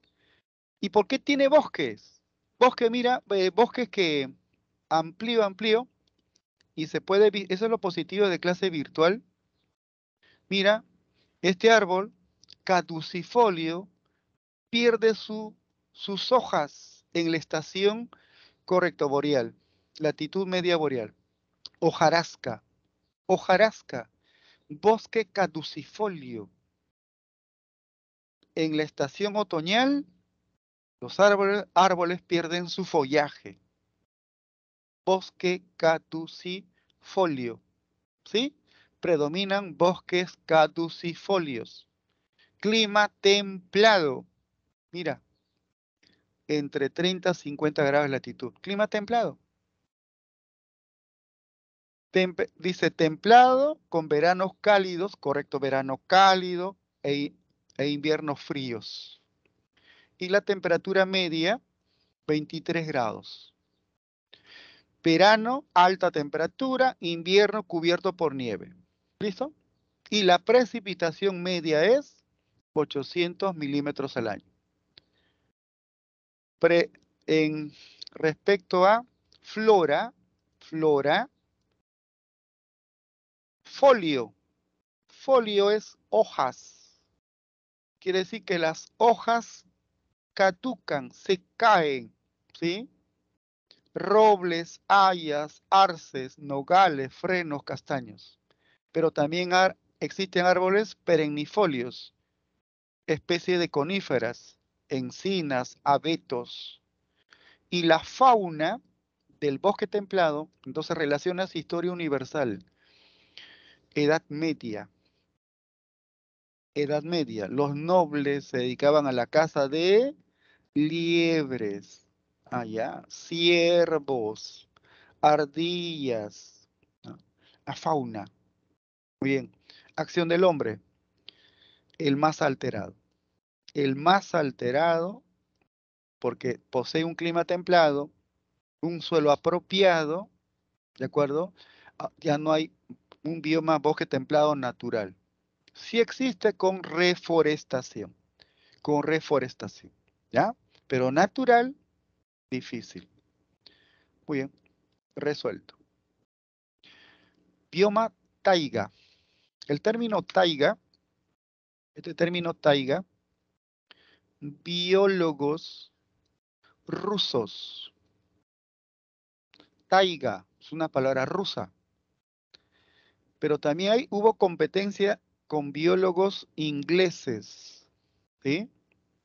¿Y por qué tiene bosques? Bosque, mira, bosques que amplío, y se puede, eso es lo positivo de clase virtual. Mira, este árbol caducifolio pierde sus hojas en la estación, correcto, boreal, latitud media boreal. Hojarasca, hojarasca, bosque caducifolio. En la estación otoñal, los árboles pierden su follaje. Bosque caducifolio, ¿sí? Predominan bosques caducifolios. Clima templado. Mira, entre 30 y 50 grados de latitud. Clima templado. Dice templado con veranos cálidos, correcto, verano cálido e inviernos fríos. Y la temperatura media, 23 grados. Verano, alta temperatura, invierno cubierto por nieve. ¿Listo? Y la precipitación media es 800 milímetros al año. En respecto a flora, folio. Folio es hojas. Quiere decir que las hojas caducan, se caen, ¿sí? Robles, hayas, arces, nogales, frenos, castaños. Pero también existen árboles perennifolios, especies de coníferas, encinas, abetos. Y la fauna del bosque templado, entonces relacionas historia universal, Edad Media. Edad Media, los nobles se dedicaban a la caza de liebres, allá, ciervos, ardillas, ¿no? La fauna. Muy bien. Acción del hombre, el más alterado. El más alterado porque posee un clima templado, un suelo apropiado, ¿de acuerdo? Ya no hay un bioma bosque templado natural. Sí existe con reforestación, ¿ya? Pero natural, difícil. Muy bien, resuelto. Bioma taiga. El término taiga, este término taiga, biólogos rusos. Taiga es una palabra rusa, pero también hubo competencia con biólogos ingleses, ¿sí?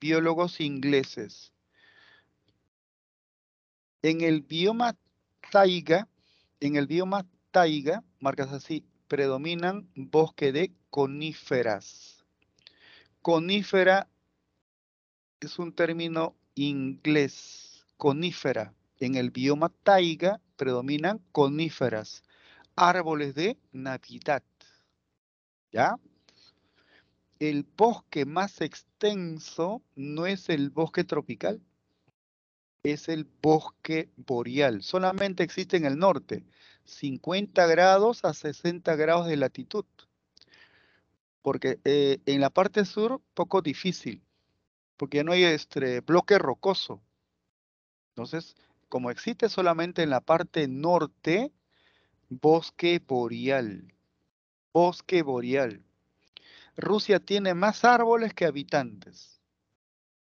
Biólogos ingleses. En el bioma taiga, marcas así, predominan bosque de coníferas. Conífera es un término inglés, conífera. En el bioma taiga predominan coníferas, árboles de Navidad, ¿ya? El bosque más extenso no es el bosque tropical, es el bosque boreal. Solamente existe en el norte, 50 grados a 60 grados de latitud, porque en la parte sur, poco difícil, porque ya no hay bloque rocoso. Entonces, como existe solamente en la parte norte, bosque boreal. Bosque boreal. Rusia tiene más árboles que habitantes.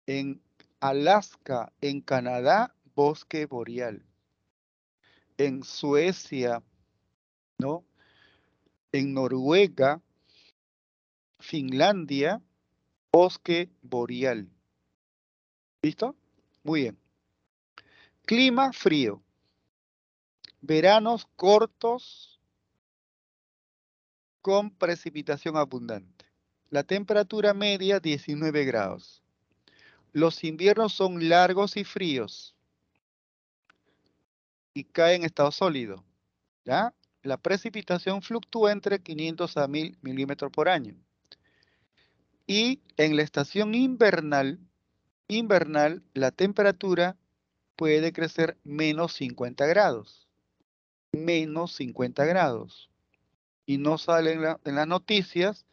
En Alaska, en Canadá, bosque boreal. En Suecia, ¿no? En Noruega, Finlandia, bosque boreal. ¿Listo? Muy bien. Clima frío. Veranos cortos con precipitación abundante. La temperatura media 19 grados. Los inviernos son largos y fríos y caen en estado sólido, ¿ya? La precipitación fluctúa entre 500 a 1000 milímetros por año. Y en la estación invernal, la temperatura puede crecer menos 50 grados. Menos 50 grados. Y no sale en las noticias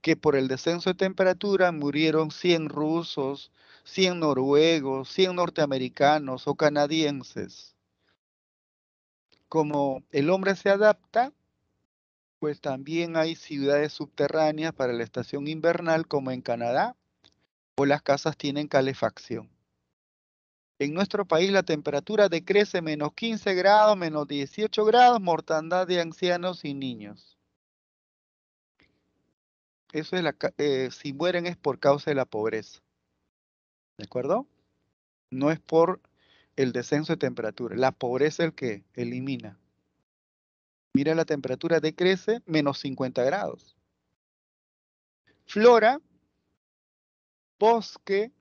que por el descenso de temperatura murieron 100 rusos, 100 noruegos, 100 norteamericanos o canadienses. Como el hombre se adapta, pues también hay ciudades subterráneas para la estación invernal, como en Canadá, o las casas tienen calefacción. En nuestro país la temperatura decrece menos 15 grados, menos 18 grados, mortandad de ancianos y niños. Eso es si mueren es por causa de la pobreza. ¿De acuerdo? No es por el descenso de temperatura. La pobreza es el que elimina. Mira, la temperatura decrece menos 50 grados. Flora, bosque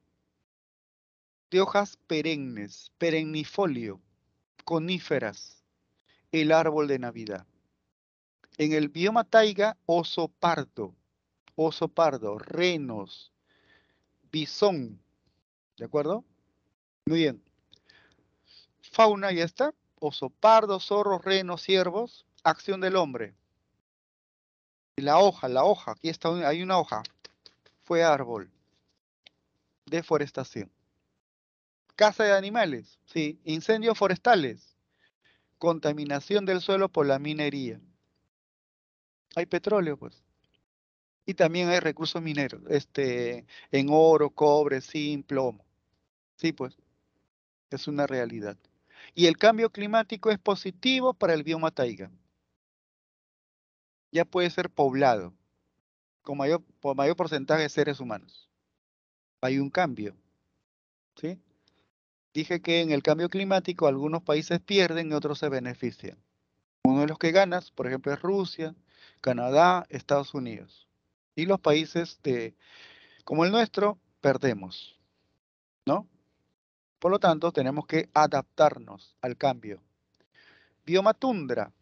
de hojas perennes, perennifolio, coníferas, el árbol de Navidad. En el bioma taiga, oso pardo, renos, bisón, ¿de acuerdo? Muy bien. Fauna, ya está. Oso pardo, zorros, renos, ciervos. Acción del hombre. La hoja, aquí está, hay una hoja. Fue árbol. Deforestación. Caza de animales, sí. Incendios forestales. Contaminación del suelo por la minería. Hay petróleo, pues. Y también hay recursos mineros, en oro, cobre, zinc, plomo. Sí, pues, es una realidad. Y el cambio climático es positivo para el bioma taiga. Ya puede ser poblado con mayor porcentaje de seres humanos. Hay un cambio, ¿sí? Dije que en el cambio climático algunos países pierden y otros se benefician. Uno de los que ganas, por ejemplo, es Rusia, Canadá, Estados Unidos. Y los países como el nuestro, perdemos, ¿no? Por lo tanto, tenemos que adaptarnos al cambio. Bioma tundra,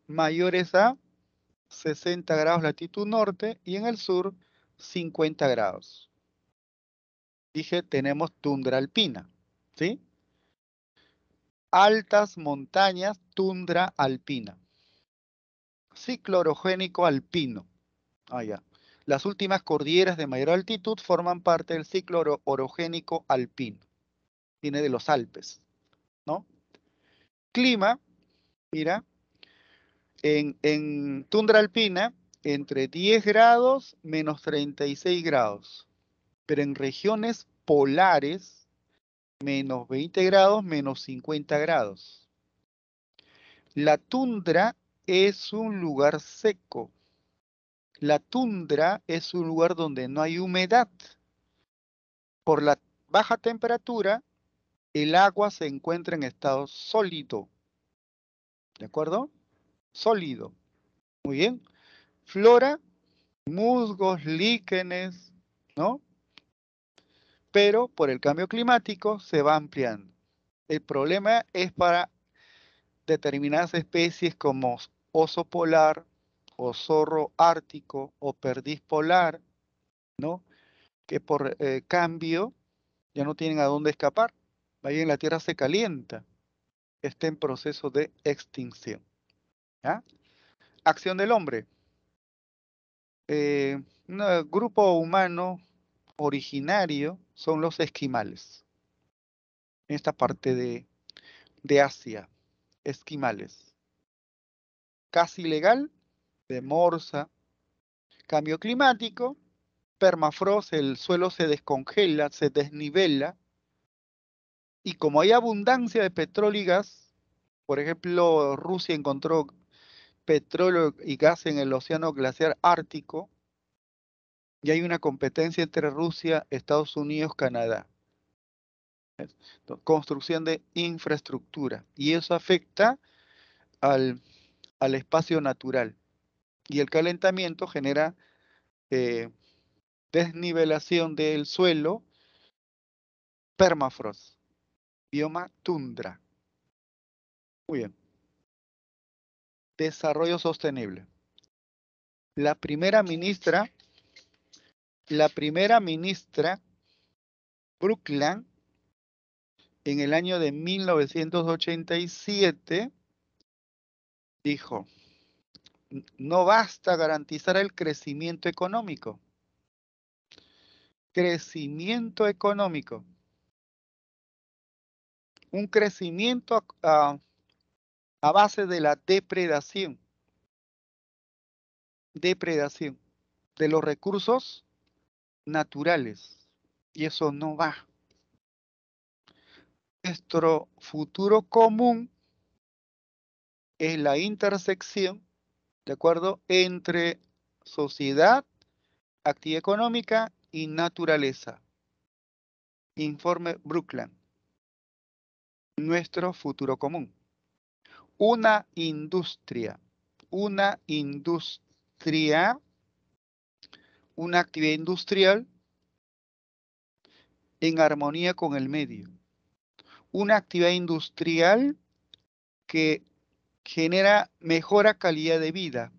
mayores a 60 grados latitud norte y en el sur 50 grados. Dije, tenemos tundra alpina, ¿sí? Altas montañas, tundra alpina. Ciclo orogénico alpino. Ah, ya. Las últimas cordilleras de mayor altitud forman parte del ciclo orogénico alpino. Viene de los Alpes, ¿no? Clima, mira, en tundra alpina, entre 10 grados menos 36 grados. Pero en regiones polares, menos 20 grados menos 50 grados. La tundra es un lugar seco. La tundra es un lugar donde no hay humedad. Por la baja temperatura, el agua se encuentra en estado sólido. ¿De acuerdo? Sólido. Muy bien. Flora, musgos, líquenes, ¿no? pero por el cambio climático se va ampliando. El problema es para determinadas especies como oso polar o zorro ártico o perdiz polar, ¿no? Que por cambio ya no tienen a dónde escapar. Ahí en la Tierra se calienta, está en proceso de extinción. ¿Ya? Acción del hombre. Un grupo humano originario son los esquimales. En esta parte de Asia, esquimales. Casi ilegal, de morsa. Cambio climático, permafrost, el suelo se descongela, se desnivela, y como hay abundancia de petróleo y gas, por ejemplo, Rusia encontró petróleo y gas en el océano glaciar ártico, y hay una competencia entre Rusia, Estados Unidos, Canadá. Construcción de infraestructura, y eso afecta al espacio natural. Y el calentamiento genera desnivelación del suelo, permafrost, bioma tundra. Muy bien. Desarrollo sostenible. La primera ministra Brundtland, en el año de 1987, dijo, no basta garantizar el crecimiento económico. Crecimiento económico. Un crecimiento a base de la depredación. Depredación de los recursos naturales. Y eso no va. Nuestro futuro común es la intersección, ¿de acuerdo?, entre sociedad, actividad económica y naturaleza. Informe Brundtland. Nuestro futuro común. Una industria, una actividad industrial en armonía con el medio. Una actividad industrial que genera mejora calidad de vida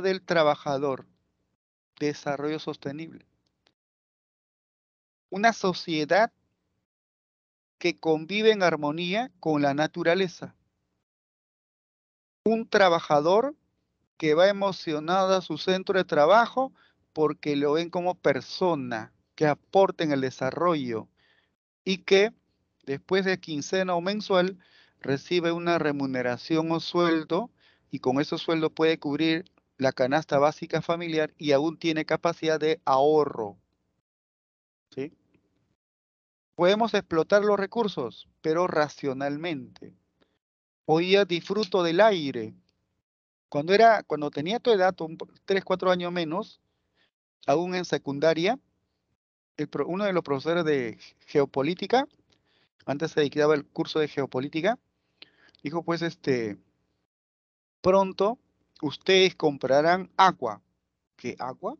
del trabajador, desarrollo sostenible. Una sociedad que convive en armonía con la naturaleza. Un trabajador que va emocionado a su centro de trabajo porque lo ven como persona, que aporta en el desarrollo y que después de quincena o mensual recibe una remuneración o sueldo, y con ese sueldo puede cubrir la canasta básica familiar y aún tiene capacidad de ahorro. ¿Sí? Podemos explotar los recursos, pero racionalmente. Hoy día disfruto del aire. Cuando tenía tu edad, 3, 4 años menos, aún en secundaria, uno de los profesores de geopolítica, antes se dictaba el curso de geopolítica, dijo pues pronto ustedes comprarán agua. ¿Qué agua?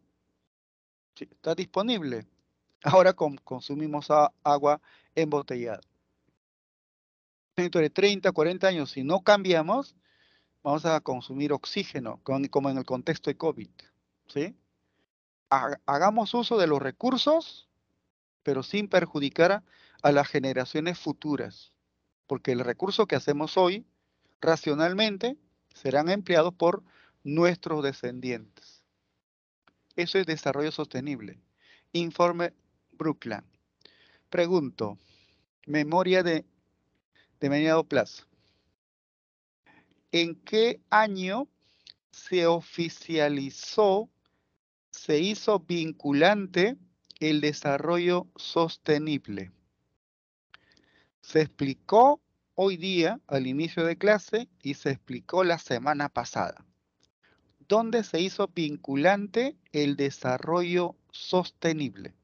Sí, está disponible. Ahora consumimos agua embotellada. Dentro de 30, 40 años, si no cambiamos, vamos a consumir oxígeno, como en el contexto de COVID. ¿Sí? Hagamos uso de los recursos, pero sin perjudicar a las generaciones futuras, porque el recurso que hacemos hoy, racionalmente, serán empleados por nuestros descendientes. Eso es desarrollo sostenible. Informe Brundtland. Pregunto, memoria de mediano plazo. ¿En qué año se oficializó, se hizo vinculante el desarrollo sostenible? Se explicó hoy día al inicio de clase y se explicó la semana pasada. ¿Dónde se hizo vinculante el desarrollo sostenible?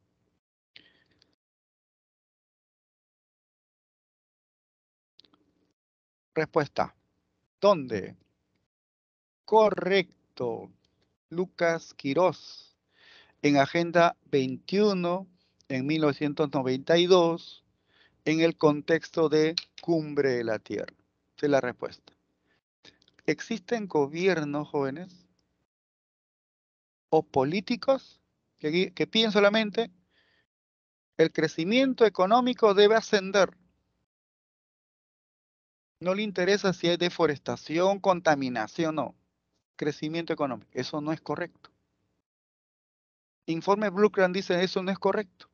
Respuesta. ¿Dónde? Correcto. Lucas Quirós. En Agenda 21, en 1992 en el contexto de Cumbre de la Tierra? Esa es la respuesta. ¿Existen gobiernos, jóvenes, o políticos que piden solamente el crecimiento económico debe ascender? No le interesa si hay deforestación, contaminación, no. Crecimiento económico. Eso no es correcto. Informe Brundtland dice eso no es correcto.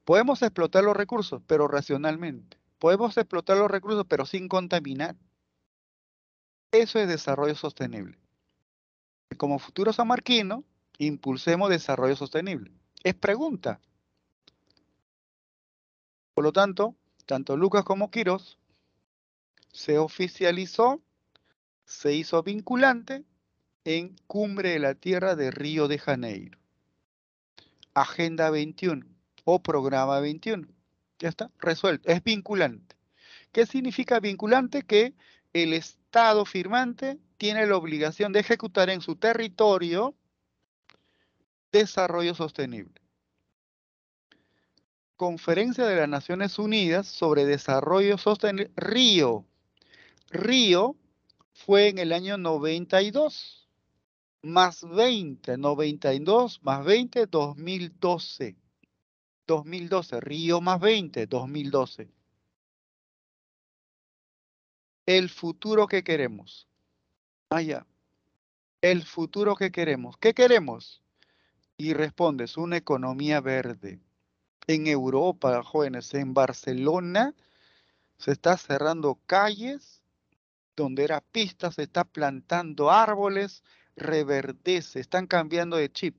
Podemos explotar los recursos, pero racionalmente. Podemos explotar los recursos, pero sin contaminar. Eso es desarrollo sostenible. Como futuro sanmarquino, impulsemos desarrollo sostenible. Es pregunta. Por lo tanto, tanto Lucas como Quirós se oficializó, se hizo vinculante en Cumbre de la Tierra de Río de Janeiro. Agenda 21 o Programa 21. Ya está, resuelto. Es vinculante. ¿Qué significa vinculante? Que el Estado firmante tiene la obligación de ejecutar en su territorio desarrollo sostenible. Conferencia de las Naciones Unidas sobre Desarrollo Sostenible, Río. Río fue en el año 92, más 20, 92 más 20, 2012. 2012, Río más 20, 2012. El futuro que queremos. Ya. El futuro que queremos. ¿Qué queremos? Y respondes, una economía verde. En Europa, jóvenes, en Barcelona, se está cerrando calles donde era pista, se está plantando árboles, reverdece, están cambiando de chip.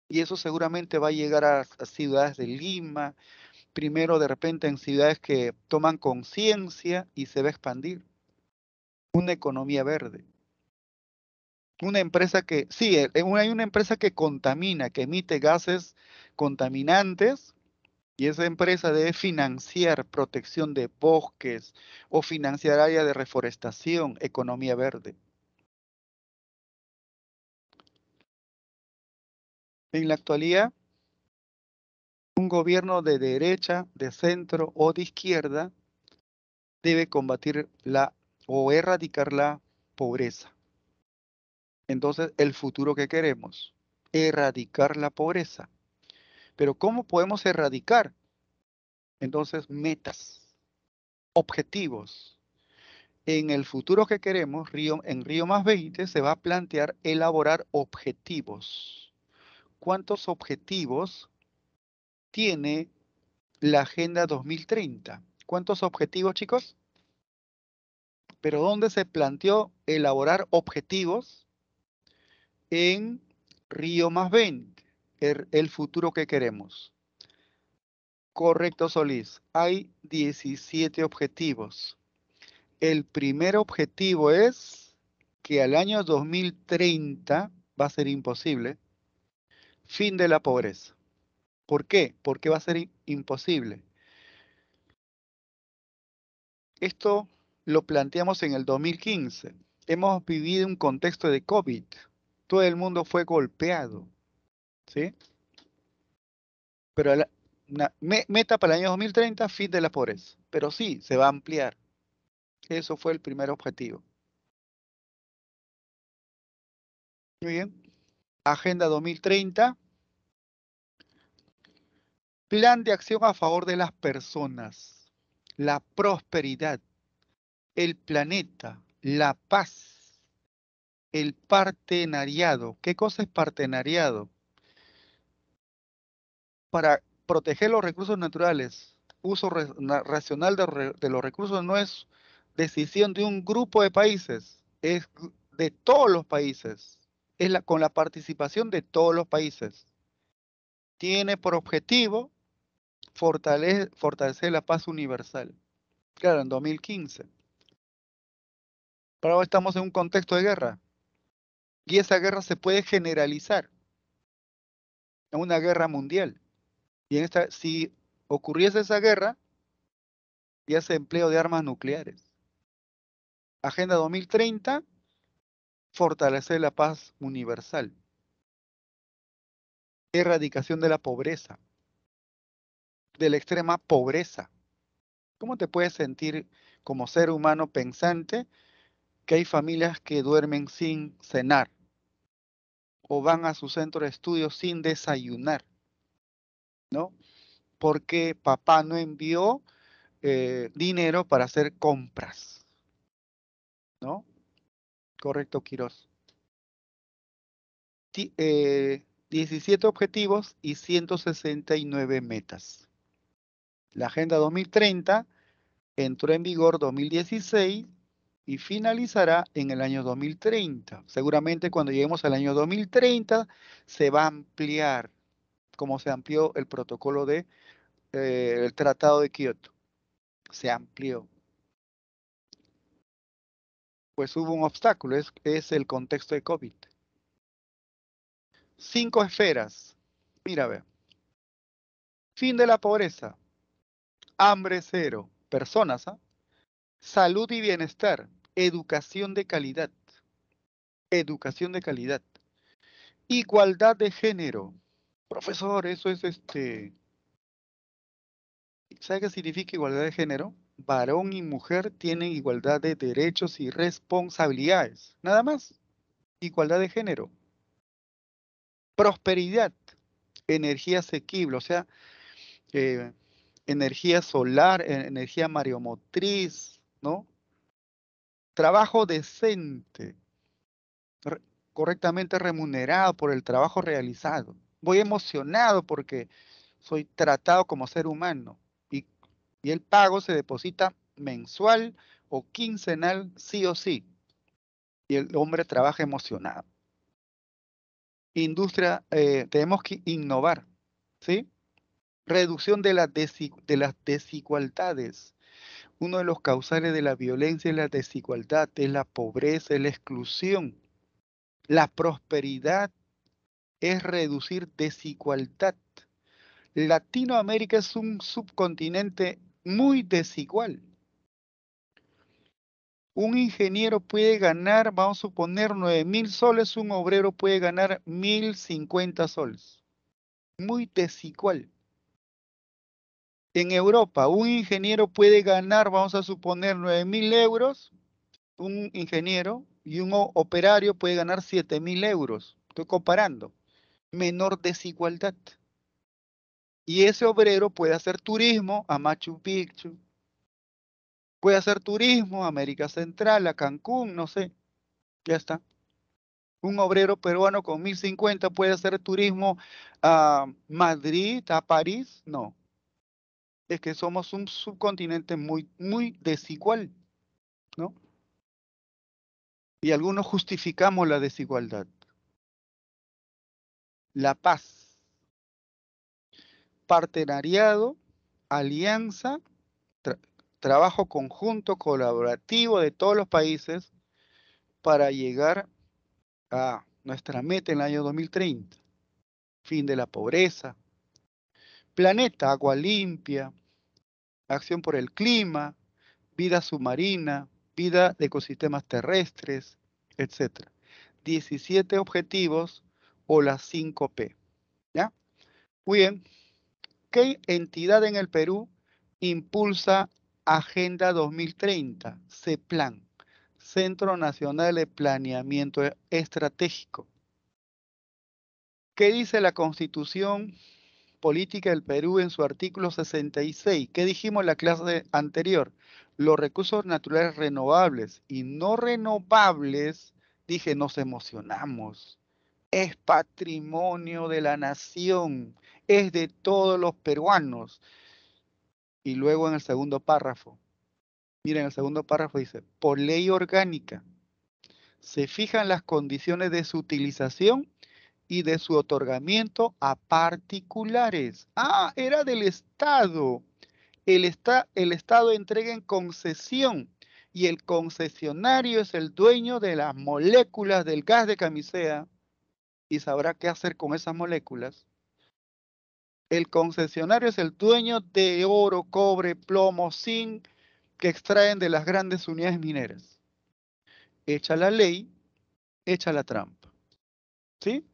Y eso seguramente va a llegar a ciudades de Lima, primero de repente en ciudades que toman conciencia y se va a expandir. Una economía verde. Una empresa que, sí, hay una empresa que contamina, que emite gases contaminantes, y esa empresa debe financiar protección de bosques o financiar áreas de reforestación, economía verde. En la actualidad, un gobierno de derecha, de centro o de izquierda debe combatir o erradicar la pobreza. Entonces, el futuro que queremos, erradicar la pobreza. Pero ¿cómo podemos erradicar? Entonces, metas, objetivos. En el futuro que queremos, en Río más 20, se va a plantear elaborar objetivos. ¿Cuántos objetivos tiene la Agenda 2030? ¿Cuántos objetivos, chicos? Pero ¿dónde se planteó elaborar objetivos? En Río más 20, el futuro que queremos. Correcto, Solís. Hay 17 objetivos. El primer objetivo es que al año 2030 va a ser imposible. Fin de la pobreza. ¿Por qué? Porque va a ser imposible. Esto lo planteamos en el 2015. Hemos vivido un contexto de COVID. Todo el mundo fue golpeado, ¿sí? Pero meta para el año 2030, fin de la pobreza. Pero sí, se va a ampliar. Eso fue el primer objetivo. Muy bien. Agenda 2030. Plan de acción a favor de las personas, la prosperidad, el planeta, la paz, el partenariado. ¿Qué cosa es partenariado? Para proteger los recursos naturales, uso racional de los recursos no es decisión de un grupo de países, es de todos los países, es con la participación de todos los países. Tiene por objetivo fortalecer la paz universal. Claro, en 2015. Pero ahora estamos en un contexto de guerra. Y esa guerra se puede generalizar en una guerra mundial. Y si ocurriese esa guerra, ya se empleo de armas nucleares. Agenda 2030, fortalecer la paz universal. erradicación de la pobreza, de la extrema pobreza. ¿Cómo te puedes sentir como ser humano pensante que hay familias que duermen sin cenar o van a su centro de estudio sin desayunar, ¿no? Porque papá no envió dinero para hacer compras, ¿no? Correcto, Quirós. 17 objetivos y 169 metas. La Agenda 2030 entró en vigor 2016 y finalizará en el año 2030. Seguramente cuando lleguemos al año 2030 se va a ampliar, como se amplió el protocolo de el Tratado de Kioto. Se amplió. Pues hubo un obstáculo, es el contexto de COVID. 5 esferas. Mira, a ver. Fin de la pobreza. Hambre cero. Personas, ¿ah? Salud y bienestar. Educación de calidad. Educación de calidad. Igualdad de género. Profesor, eso es ¿sabe qué significa igualdad de género? Varón y mujer tienen igualdad de derechos y responsabilidades. Nada más. Igualdad de género. Prosperidad. Energía asequible, o sea, eh, energía solar, energía mareomotriz, ¿no? Trabajo decente, re- correctamente remunerado por el trabajo realizado. Voy emocionado porque soy tratado como ser humano y, y el pago se deposita mensual o quincenal, sí o sí. Y el hombre trabaja emocionado. Industria, tenemos que innovar, ¿sí? Reducción de de las desigualdades. Uno de los causales de la violencia es la desigualdad, es la pobreza, es la exclusión. La prosperidad es reducir desigualdad. Latinoamérica es un subcontinente muy desigual. Un ingeniero puede ganar, vamos a suponer, 9.000 soles, un obrero puede ganar 1.050 soles. Muy desigual. En Europa, un ingeniero puede ganar, vamos a suponer, 9.000 euros, un ingeniero, y un operario puede ganar 7.000 euros. Estoy comparando. Menor desigualdad. Y ese obrero puede hacer turismo a Machu Picchu, puede hacer turismo a América Central, a Cancún, no sé, ya está. Un obrero peruano con 1.050 puede hacer turismo a Madrid, a París, no. Es que somos un subcontinente muy, muy desigual, ¿no? Y algunos justificamos la desigualdad. La paz, partenariado, alianza, tra- trabajo conjunto, colaborativo de todos los países para llegar a nuestra meta en el año 2030. Fin de la pobreza, planeta, agua limpia, acción por el clima, vida submarina, vida de ecosistemas terrestres, etc. 17 objetivos o las 5P. ¿Ya? Muy bien. ¿Qué entidad en el Perú impulsa Agenda 2030? CEPLAN, Centro Nacional de Planeamiento Estratégico. ¿Qué dice la Constitución Política del Perú en su artículo 66? ¿Qué dijimos en la clase anterior? Los recursos naturales renovables y no renovables, dije, nos emocionamos. Es patrimonio de la nación, es de todos los peruanos. Y luego en el segundo párrafo, miren, el segundo párrafo dice, por ley orgánica, se fijan las condiciones de su utilización y de su otorgamiento a particulares. Ah, era del Estado. El Estado entrega en concesión y el concesionario es el dueño de las moléculas del gas de camisea y sabrá qué hacer con esas moléculas. El concesionario es el dueño de oro, cobre, plomo, zinc que extraen de las grandes unidades mineras. Echa la ley, echa la trampa. ¿Sí?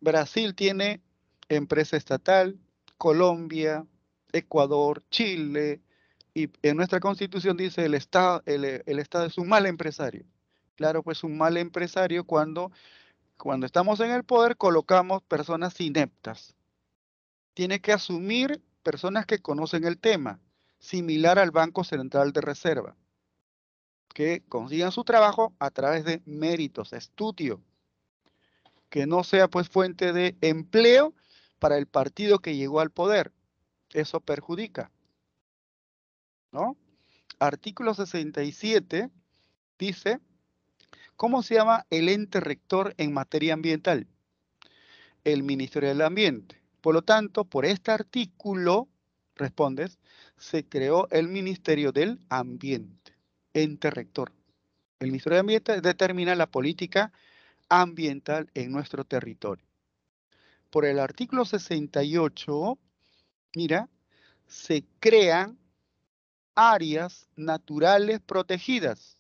Brasil tiene empresa estatal, Colombia, Ecuador, Chile, y en nuestra Constitución dice el Estado es un mal empresario. Claro, pues un mal empresario cuando estamos en el poder colocamos personas ineptas. Tiene que asumir personas que conocen el tema, similar al Banco Central de Reserva, que consigan su trabajo a través de méritos, estudio, que no sea pues fuente de empleo para el partido que llegó al poder. Eso perjudica, ¿no? Artículo 67 dice, ¿cómo se llama el ente rector en materia ambiental? El Ministerio del Ambiente. Por lo tanto, por este artículo, respondes, se creó el Ministerio del Ambiente, ente rector. El Ministerio del Ambiente determina la política ambiental en nuestro territorio. Por el artículo 68, mira, se crean áreas naturales protegidas.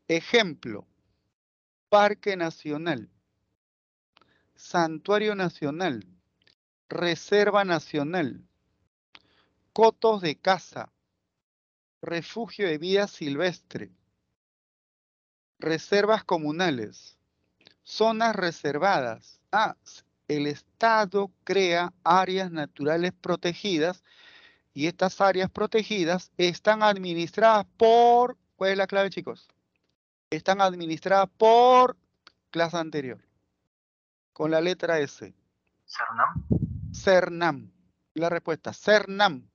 Ejemplo, Parque Nacional, Santuario Nacional, Reserva Nacional, cotos de caza, refugio de vida silvestre, reservas comunales, zonas reservadas. El Estado crea áreas naturales protegidas y estas áreas protegidas están administradas por, ¿cuál es la clave, chicos? Están administradas por clase anterior, con la letra S. Cernam. CERNAM. La respuesta, CERNAM.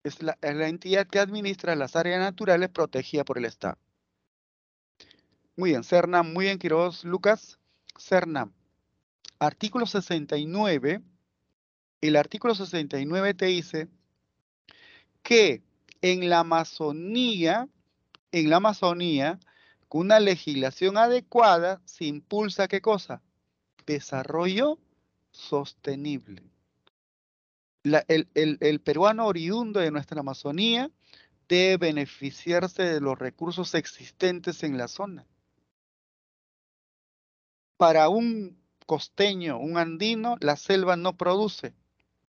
Es la entidad que administra las áreas naturales protegidas por el Estado. Muy bien, CERNAM, muy bien, Quiroz, Lucas. CERNAM. Artículo 69. El artículo 69 te dice que en la Amazonía, con una legislación adecuada, se impulsa, ¿qué cosa? Desarrollo sostenible. El peruano oriundo de nuestra Amazonía debe beneficiarse de los recursos existentes en la zona. Para un costeño, un andino, la selva no produce,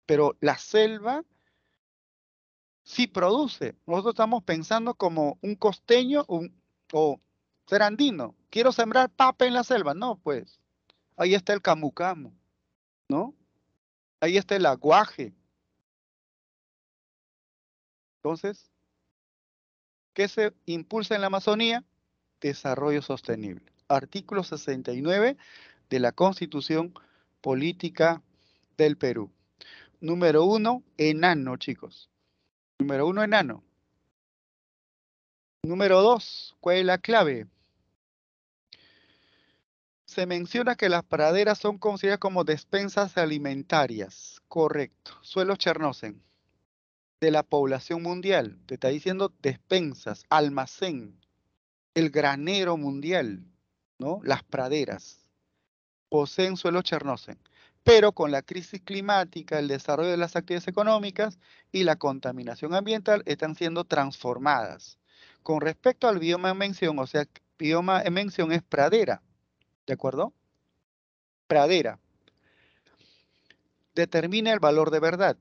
pero la selva sí produce. Nosotros estamos pensando como un costeño o ser andino. Quiero sembrar papa en la selva. No, pues, ahí está el camu camu, ¿no? Ahí está el aguaje. Entonces, ¿qué se impulsa en la Amazonía? Desarrollo sostenible. Artículo 69 de la Constitución Política del Perú. Número 1, enano, chicos. Número 1, enano. Número 2, ¿cuál es la clave? Se menciona que las praderas son consideradas como despensas alimentarias. Correcto. Suelos Chernocen. De la población mundial. Te está diciendo despensas, almacén. El granero mundial, ¿no? Las praderas poseen suelos Chernocen, pero con la crisis climática, el desarrollo de las actividades económicas y la contaminación ambiental están siendo transformadas. Con respecto al bioma en mención, o sea, bioma en mención es pradera, ¿de acuerdo? Pradera. Determina el valor de verdad.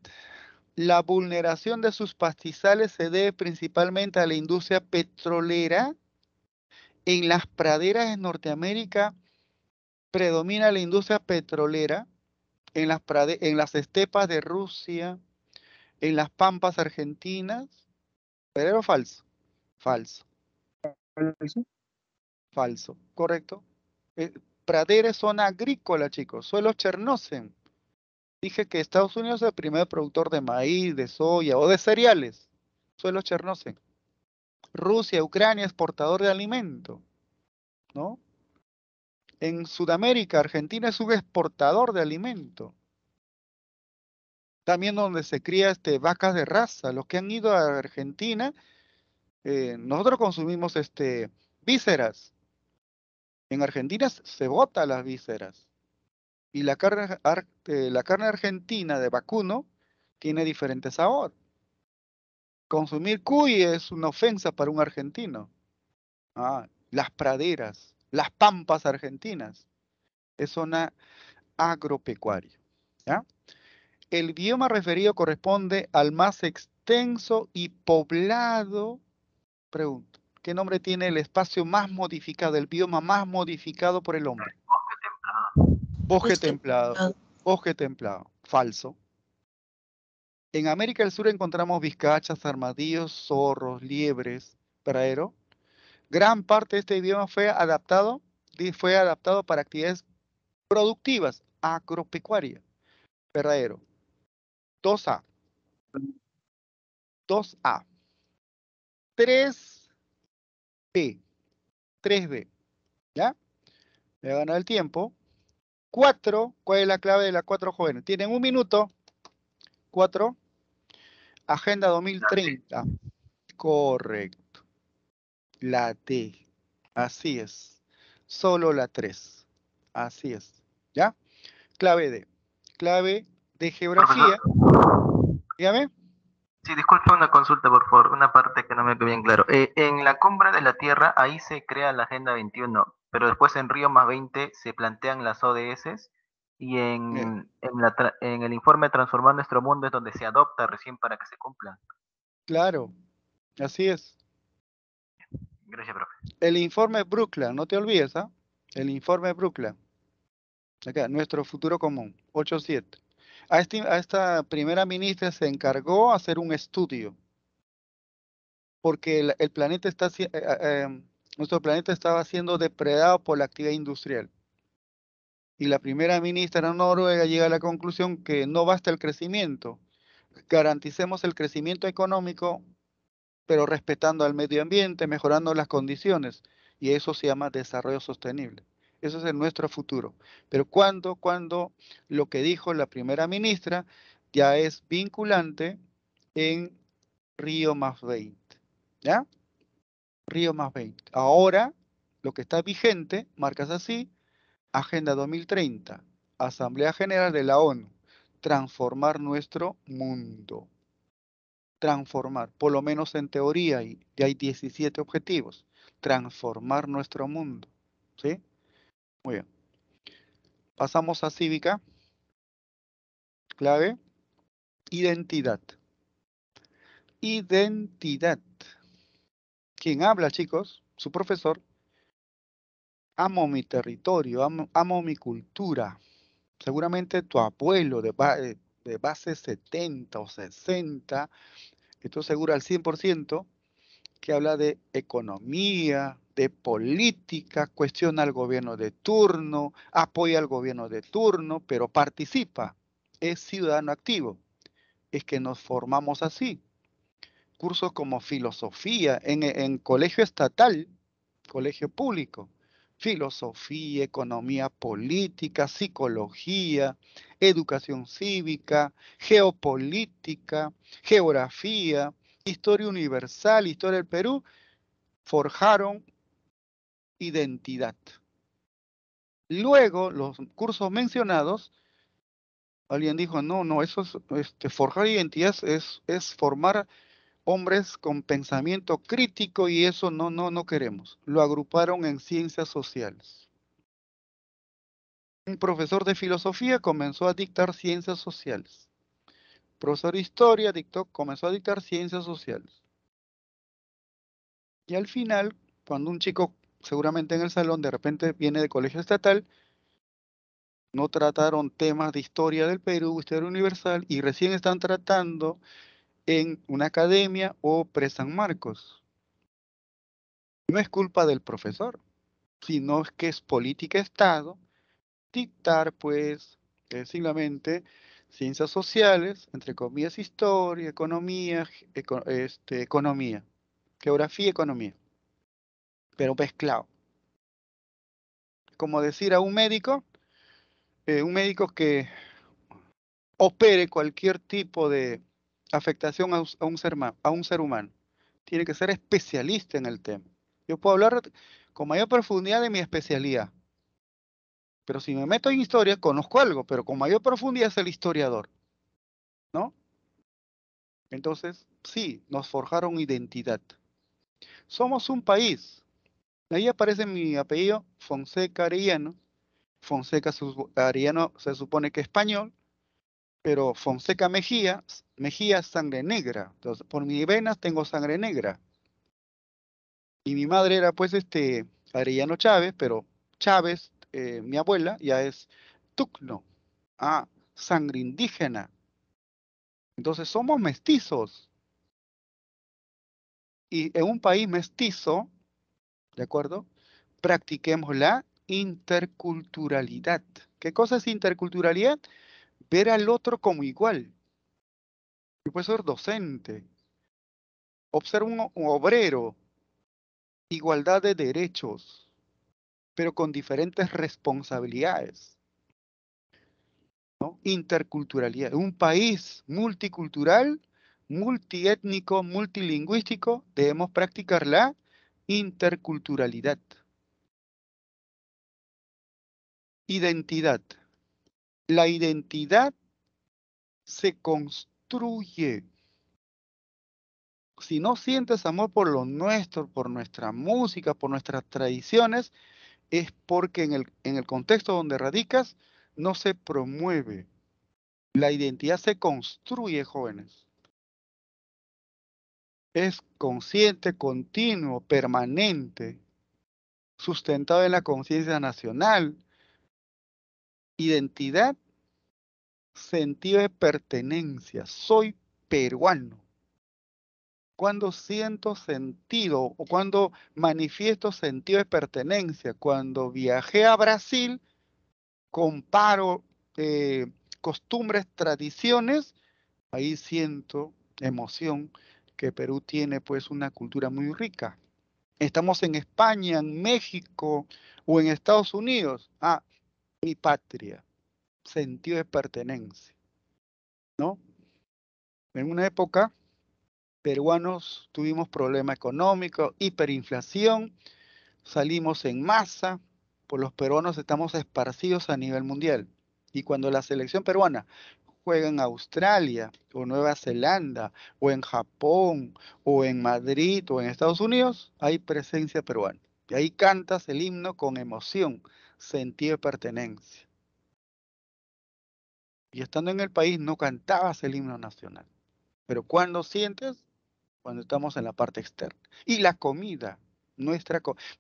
La vulneración de sus pastizales se debe principalmente a la industria petrolera. En las praderas en Norteamérica predomina la industria petrolera, en las estepas de Rusia, en las pampas argentinas. ¿Verdadero o falso? Falso. Falso. Correcto. Pradera es zona agrícola, chicos. Suelos Chernocen. Dije que Estados Unidos es el primer productor de maíz, de soya o de cereales. Suelos Chernocen. Rusia, Ucrania, exportador de alimento, ¿no? En Sudamérica, Argentina es un exportador de alimento. También donde se cría vacas de raza. Los que han ido a Argentina, nosotros consumimos vísceras. En Argentina se bota las vísceras. Y la carne argentina de vacuno tiene diferente sabor. Consumir cuy es una ofensa para un argentino. Las praderas, las pampas argentinas. Es zona agropecuario. ¿Ya? El bioma referido corresponde al más extenso y poblado. Pregunto, ¿qué nombre tiene el espacio más modificado, el bioma más modificado por el hombre? Bosque templado. Bosque templado. Falso. En América del Sur encontramos vizcachas, armadillos, zorros, liebres, pradero. Gran parte de este bioma fue adaptado para actividades productivas, agropecuarias, verdadero. 2A, 2A. 3B, 3B, ¿ya? Me ha ganado el tiempo. 4, ¿cuál es la clave de las 4 jóvenes? Tienen un minuto. 4, Agenda 2030. Correcto. La D. Así es. Solo la 3. Así es. ¿Ya? Clave D. Clave de geografía. Profesor, Dígame. sí, disculpe una consulta, por favor, una parte que no me quedó bien claro. En la cumbre de la Tierra, ahí se crea la Agenda 21, pero después en Río más 20 se plantean las ODS y Mira, en el informe Transformar Nuestro Mundo es donde se adopta recién para que se cumplan. claro. Así es. Gracias, profe. El informe Brundtland, no te olvides, ¿ah? El informe Brundtland. Acá, nuestro futuro común, 8-7. A esta primera ministra se encargó hacer un estudio, porque el planeta nuestro planeta estaba siendo depredado por la actividad industrial. Y la primera ministra de Noruega llega a la conclusión que no basta el crecimiento. Garanticemos el crecimiento económico, pero respetando al medio ambiente, mejorando las condiciones. Y eso se llama desarrollo sostenible. Eso es nuestro futuro. Pero cuando lo que dijo la primera ministra ya es vinculante en Río más 20. ¿Ya? Río más 20. Ahora, lo que está vigente, marcas así, Agenda 2030, Asamblea General de la ONU, transformar nuestro mundo. Transformar, por lo menos en teoría, y ya hay 17 objetivos. Transformar nuestro mundo. ¿Sí? Muy bien. Pasamos a cívica. Clave. Identidad. Identidad. ¿Quién habla, chicos? Su profesor. Amo mi territorio, amo mi cultura. Seguramente tu abuelo de base 70 o 60, estoy seguro al 100%, que habla de economía, de política, cuestiona al gobierno de turno, apoya al gobierno de turno, pero participa, es ciudadano activo. Es que nos formamos así. Cursos como filosofía en colegio estatal, colegio público, filosofía, economía política, psicología, educación cívica, geopolítica, geografía, historia universal, historia del Perú, forjaron identidad. Luego, los cursos mencionados, alguien dijo, no, eso es, forjar identidad es formar hombres con pensamiento crítico y eso no queremos. Lo agruparon en ciencias sociales. Un profesor de filosofía comenzó a dictar ciencias sociales. Profesor de historia comenzó a dictar ciencias sociales. Y al final, cuando un chico, seguramente en el salón, de repente viene de colegio estatal, no trataron temas de historia del Perú, historia universal, y recién están tratando en una academia o San Marcos. No es culpa del profesor, sino que es política de Estado dictar, pues, simplemente ciencias sociales, entre comillas, historia, economía, economía, geografía, economía, pero mezclado. Como decir a un médico que opere cualquier tipo de afectación a un ser humano. Tiene que ser especialista en el tema. Yo puedo hablar con mayor profundidad de mi especialidad, pero si me meto en historia, conozco algo, pero con mayor profundidad es el historiador, ¿no? Entonces, sí, nos forjaron identidad. Somos un país. Ahí aparece mi apellido, Fonseca Arellano, Arellano se supone que es español, pero Fonseca Mejía, Mejía es sangre negra. Entonces, por mis venas tengo sangre negra. Y mi madre era pues Arellano Chávez, pero Chávez, mi abuela, ya es Tucno. Ah, sangre indígena. Entonces somos mestizos. Y en un país mestizo, ¿de acuerdo? Practiquemos la interculturalidad. ¿Qué cosa es interculturalidad? Ver al otro como igual. Yo puedo ser docente, observo un obrero, igualdad de derechos, pero con diferentes responsabilidades, ¿no? Interculturalidad. Un país multicultural, multiétnico, multilingüístico, debemos practicar la interculturalidad. Identidad. La identidad se construye. Si no sientes amor por lo nuestro, por nuestra música, por nuestras tradiciones, es porque en el contexto donde radicas no se promueve. La identidad se construye, jóvenes. Es consciente, continuo, permanente, sustentado en la conciencia nacional. Identidad, sentido de pertenencia. Soy peruano. Cuando siento sentido o cuando manifiesto sentido de pertenencia, cuando viajé a Brasil, comparo costumbres, tradiciones, ahí siento emoción que Perú tiene pues una cultura muy rica. Estamos en España, en México o en Estados Unidos. Ah, mi patria, sentido de pertenencia, ¿no? En una época, peruanos tuvimos problema económico, hiperinflación, salimos en masa, pues los peruanos estamos esparcidos a nivel mundial. Y cuando la selección peruana juega en Australia o Nueva Zelanda o en Japón o en Madrid o en Estados Unidos, hay presencia peruana. Y ahí cantas el himno con emoción, sentido de pertenencia. Y estando en el país no cantabas el himno nacional. Pero cuando sientes, cuando estamos en la parte externa. Y la comida,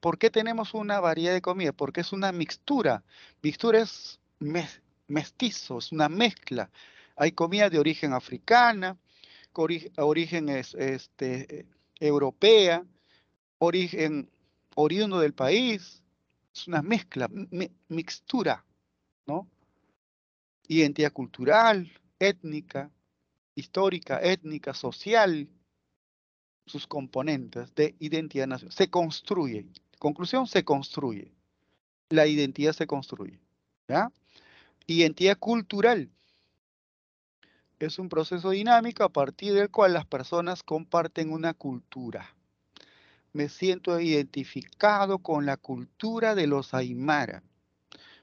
¿por qué tenemos una variedad de comida? Porque es una mixtura. Mixtura es mestizo, es una mezcla. Hay comida de origen africana, origen europea, origen oriundo del país. Es una mezcla, mixtura, ¿no? Identidad cultural, étnica, histórica, étnica, social, sus componentes de identidad nacional. Se construye. Conclusión, se construye. La identidad se construye. ¿Ya? Identidad cultural es un proceso dinámico a partir del cual las personas comparten una cultura. Me siento identificado con la cultura de los Aymara.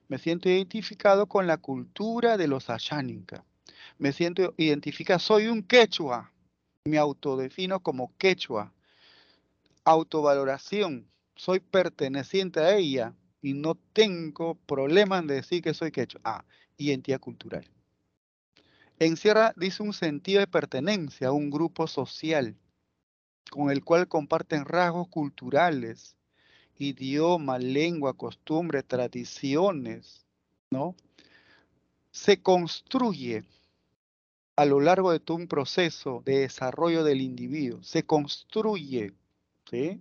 Me siento identificado con la cultura de los Asháninka. Me siento identificado, soy un quechua. Me autodefino como quechua. Autovaloración, soy perteneciente a ella y no tengo problema en decir que soy quechua. Ah, identidad cultural. Encierra, dice, un sentido de pertenencia a un grupo social con el cual comparten rasgos culturales, idioma, lengua, costumbre, tradiciones, ¿no? Se construye a lo largo de todo un proceso de desarrollo del individuo. Se construye, ¿sí?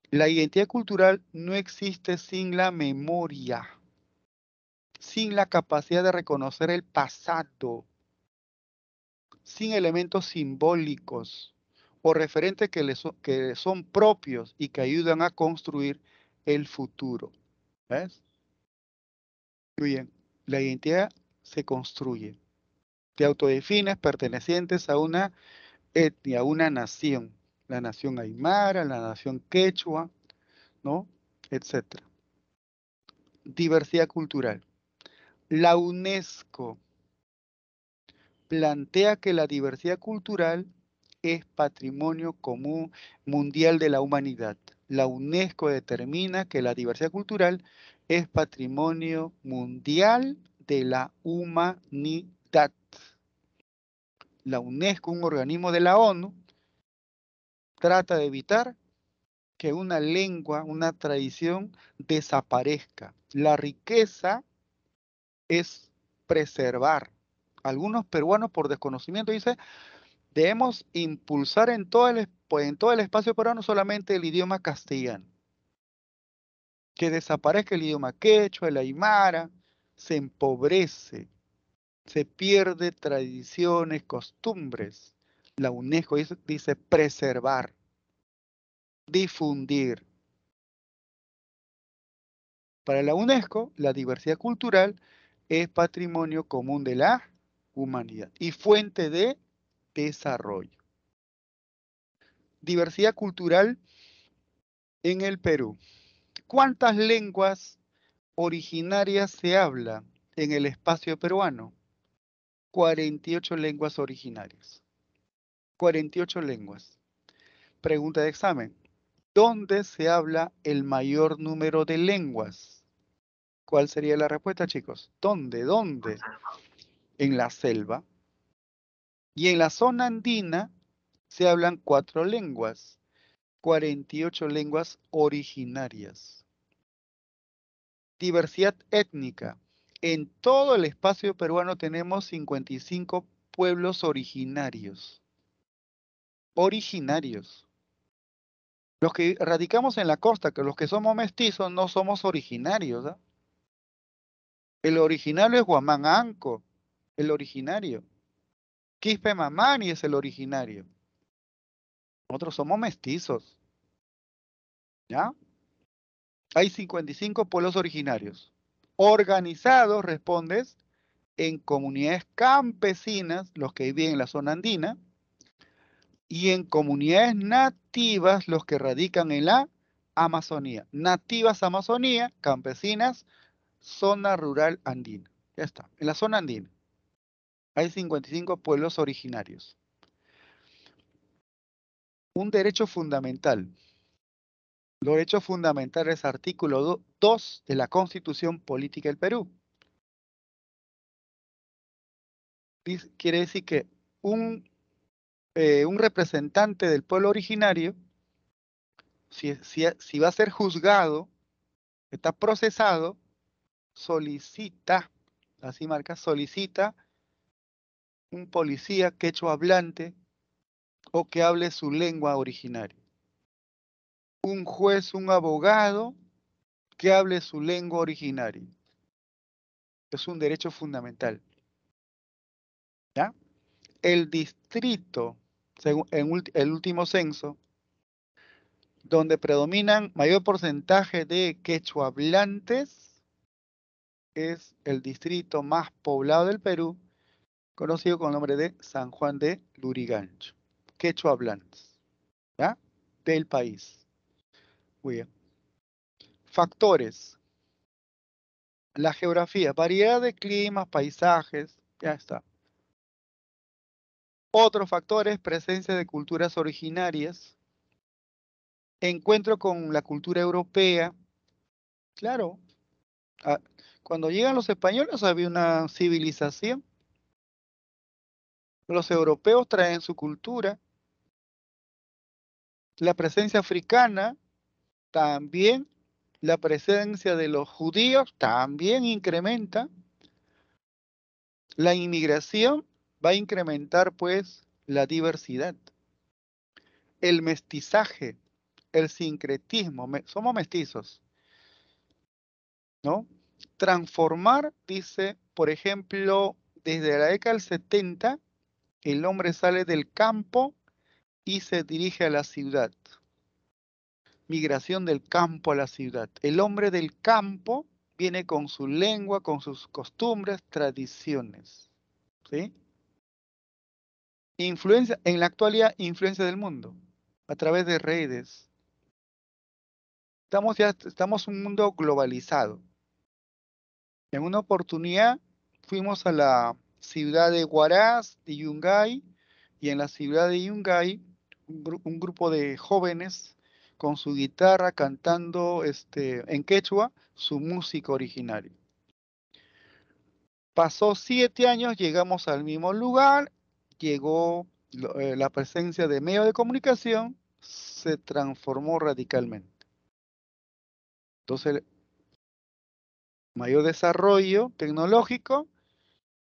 La identidad cultural no existe sin la memoria, sin la capacidad de reconocer el pasado, sin elementos simbólicos o referentes que son propios y que ayudan a construir el futuro. ¿Ves? Muy bien, la identidad se construye. Te autodefines pertenecientes a una etnia, a una nación. La nación aymara, la nación quechua, ¿no? Etcétera. Diversidad cultural. La UNESCO plantea que la diversidad cultural es patrimonio común mundial de la humanidad. la UNESCO determina que la diversidad cultural es patrimonio mundial de la humanidad. La UNESCO, un organismo de la ONU, trata de evitar que una lengua, una tradición desaparezca. La riqueza es preservar. Algunos peruanos por desconocimiento dicen, debemos impulsar en todo el espacio peruano solamente el idioma castellano. Que desaparezca el idioma quechua, el aymara, se empobrece, se pierde tradiciones, costumbres. La UNESCO dice preservar, difundir. Para la UNESCO, la diversidad cultural es patrimonio común de la humanidad y fuente de desarrollo. Diversidad cultural en el Perú. ¿Cuántas lenguas originarias se hablan en el espacio peruano? 48 lenguas originarias. 48 lenguas. Pregunta de examen. ¿Dónde se habla el mayor número de lenguas? ¿Cuál sería la respuesta, chicos? ¿Dónde? ¿Dónde? En la selva. Y en la zona andina se hablan 4 lenguas. 48 lenguas originarias. Diversidad étnica. En todo el espacio peruano tenemos 55 pueblos originarios. Originarios. Los que radicamos en la costa, que los que somos mestizos, no somos originarios. ¿Ah? El originario es Guamán Anco, el originario. Quispe Mamani es el originario. Nosotros somos mestizos. ¿Ya? Hay 55 pueblos originarios. Organizados, respondes, en comunidades campesinas, los que viven en la zona andina, y en comunidades nativas, los que radican en la Amazonía. Nativas Amazonía, campesinas, zona rural andina. Ya está, en la zona andina. Hay 55 pueblos originarios. Un derecho fundamental. Los derechos fundamentales, artículo 2 de la Constitución Política del Perú. Quiere decir que un representante del pueblo originario, si va a ser juzgado, está procesado, solicita, así marca, solicita un policía quechua hablante o que hable su lengua originaria. Un juez, un abogado que hable su lengua originaria. Es un derecho fundamental. ¿Ya? El distrito, según el último censo, donde predominan mayor porcentaje de quechua hablantes, es el distrito más poblado del Perú, conocido con el nombre de San Juan de Lurigancho. Quechua hablantes, ¿ya? Del país. Muy bien. Factores. La geografía, variedad de climas, paisajes, ya está. Otros factores, presencia de culturas originarias, encuentro con la cultura europea. Claro, ah, cuando llegan los españoles había una civilización. Los europeos traen su cultura. La presencia africana también. La presencia de los judíos también incrementa. La inmigración va a incrementar pues la diversidad. El mestizaje, el sincretismo, somos mestizos, ¿no? Transformar, dice, por ejemplo, desde la década del 70, el hombre sale del campo y se dirige a la ciudad. Migración del campo a la ciudad. El hombre del campo viene con su lengua, con sus costumbres, tradiciones. ¿Sí? Influencia, en la actualidad, influencia del mundo, a través de redes. Estamos en un mundo globalizado. En una oportunidad fuimos a la ciudad de Huaraz, de Yungay, y en la ciudad de Yungay, un grupo de jóvenes con su guitarra cantando en quechua su música originaria. Pasó 7 años, llegamos al mismo lugar, llegó la presencia de medios de comunicación, se transformó radicalmente. Entonces, mayor desarrollo tecnológico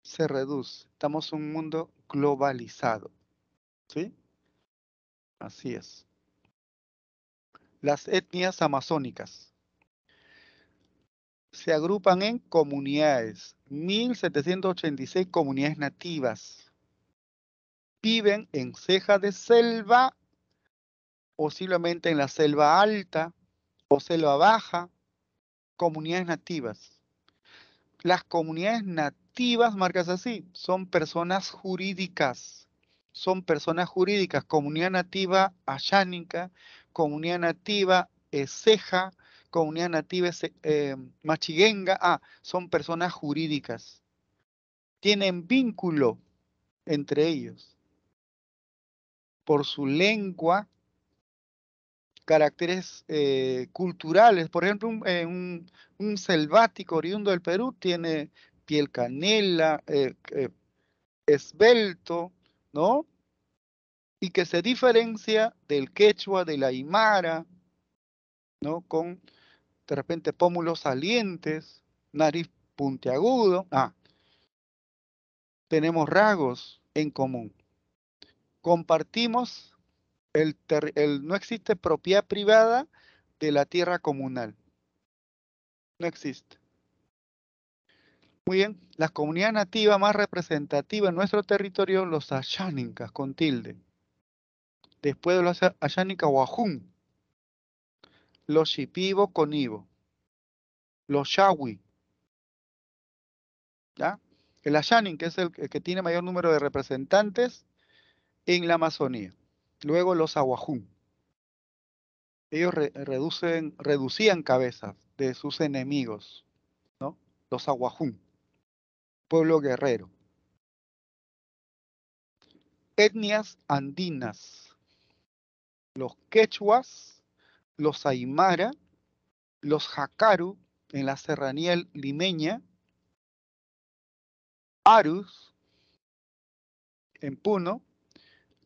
se reduce. Estamos en un mundo globalizado. ¿Sí? Así es. Las etnias amazónicas se agrupan en comunidades. 1786 comunidades nativas. Viven en ceja de selva, posiblemente en la selva alta o selva baja. Comunidades nativas. Las comunidades nativas, marcas así, son personas jurídicas. Son personas jurídicas. Comunidad nativa ayánica, comunidad nativa ceja, comunidad nativa machiguenga. Son personas jurídicas. Tienen vínculo entre ellos por su lengua, caracteres culturales. Por ejemplo, un selvático oriundo del Perú tiene piel canela, esbelto, ¿no? Y que se diferencia del quechua, del aymara, ¿no? Con de repente pómulos salientes, nariz puntiagudo. Tenemos rasgos en común. Compartimos no existe propiedad privada de la tierra comunal. No existe. Muy bien, las comunidades nativas más representativas en nuestro territorio, los ayánicas con tilde. Después de los ayánicas, Wajún, los Shipibo con Ibo, los Shawi, ¿ya? El ayánin, que es el que tiene mayor número de representantes en la Amazonía. Luego los Awajún. Ellos reducían cabezas de sus enemigos, ¿no? Los Awajún, pueblo guerrero. Etnias andinas, los quechuas, los aymara, los jacaru en la serranía limeña, arus en Puno,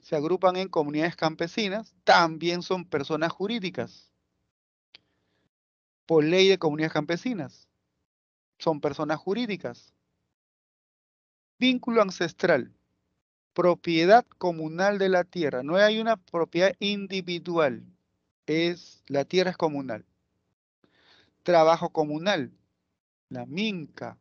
se agrupan en comunidades campesinas, también son personas jurídicas, por ley de comunidades campesinas, son personas jurídicas. Vínculo ancestral, propiedad comunal de la tierra, no hay una propiedad individual, la tierra es comunal. Trabajo comunal, la minca,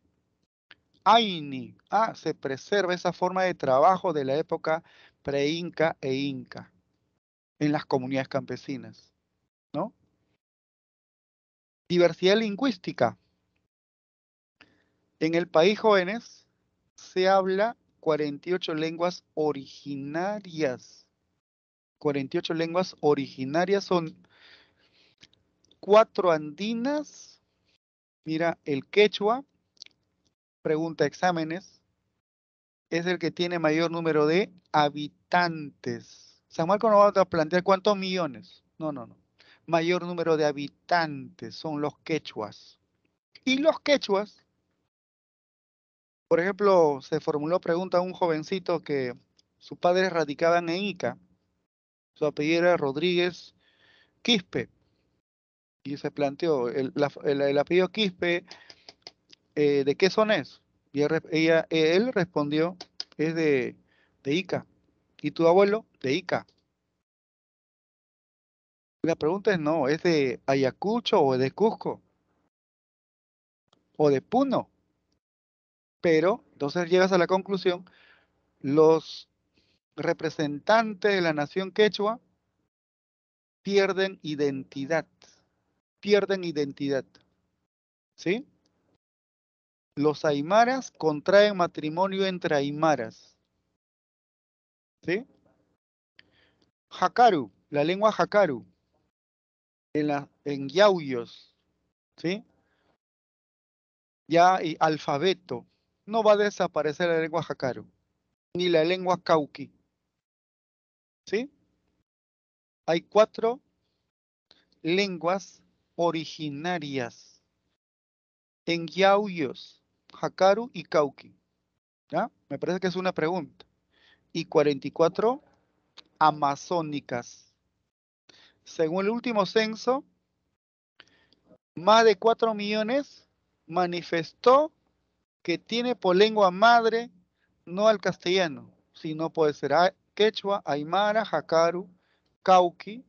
Aini. Se preserva esa forma de trabajo de la época pre-inca e inca en las comunidades campesinas, ¿no? Diversidad lingüística. En el país, jóvenes, se habla 48 lenguas originarias. 48 lenguas originarias son 4 andinas. Mira, el quechua, pregunta exámenes, es el que tiene mayor número de habitantes. San Marcos no va a plantear cuántos millones. No, no, no. Mayor número de habitantes son los quechuas. Y los quechuas, por ejemplo, se formuló pregunta a un jovencito que sus padres radicaban en Ica. Su apellido era Rodríguez Quispe. Y se planteó, el apellido Quispe, ¿de qué son es? Y él respondió, es de Ica. ¿Y tu abuelo? De Ica. La pregunta es no, ¿es de Ayacucho o de Cusco? ¿O de Puno? Pero, entonces llegas a la conclusión, los representantes de la nación quechua pierden identidad, ¿sí? Los aymaras contraen matrimonio entre aymaras, ¿sí? Jacaru, la lengua jacaru, en yauyos, ¿sí? Ya y alfabeto, no va a desaparecer la lengua jacaru, ni la lengua cauqui, ¿sí? Hay 4 lenguas originarias en yauyos, Hakaru y Cauqui? ¿Ya? Me parece que es una pregunta. Y 44 amazónicas. Según el último censo, más de 4 millones manifestó que tiene por lengua madre no al castellano, sino puede ser quechua, aymara, jacaru, cauqui,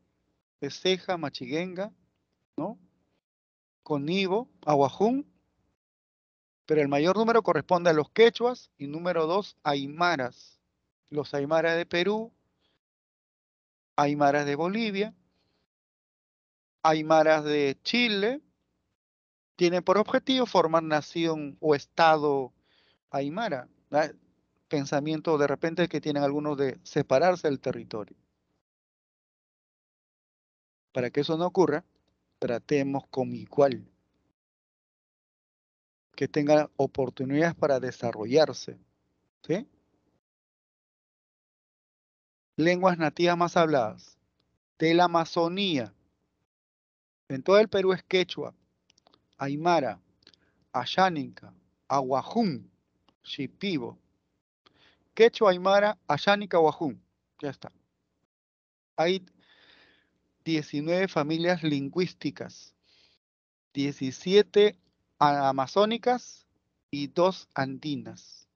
ceja, machiguenga, ¿no? Conibo, aguajún, pero el mayor número corresponde a los quechuas y número 2, aymaras. Los aymaras de Perú, aymaras de Bolivia, aymaras de Chile, tienen por objetivo formar nación o estado aymara. ¿Verdad? Pensamiento de repente que tienen algunos de separarse del territorio. Para que eso no ocurra, tratemos como igual, que tengan oportunidades para desarrollarse, ¿sí? Lenguas nativas más habladas. De la Amazonía, en todo el Perú es quechua, aymara, ayánica, aguajún, shipibo. Quechua, aymara, ayánica, aguajún. Ya está. Hay 19 familias lingüísticas, 17 amazónicas y 2 andinas.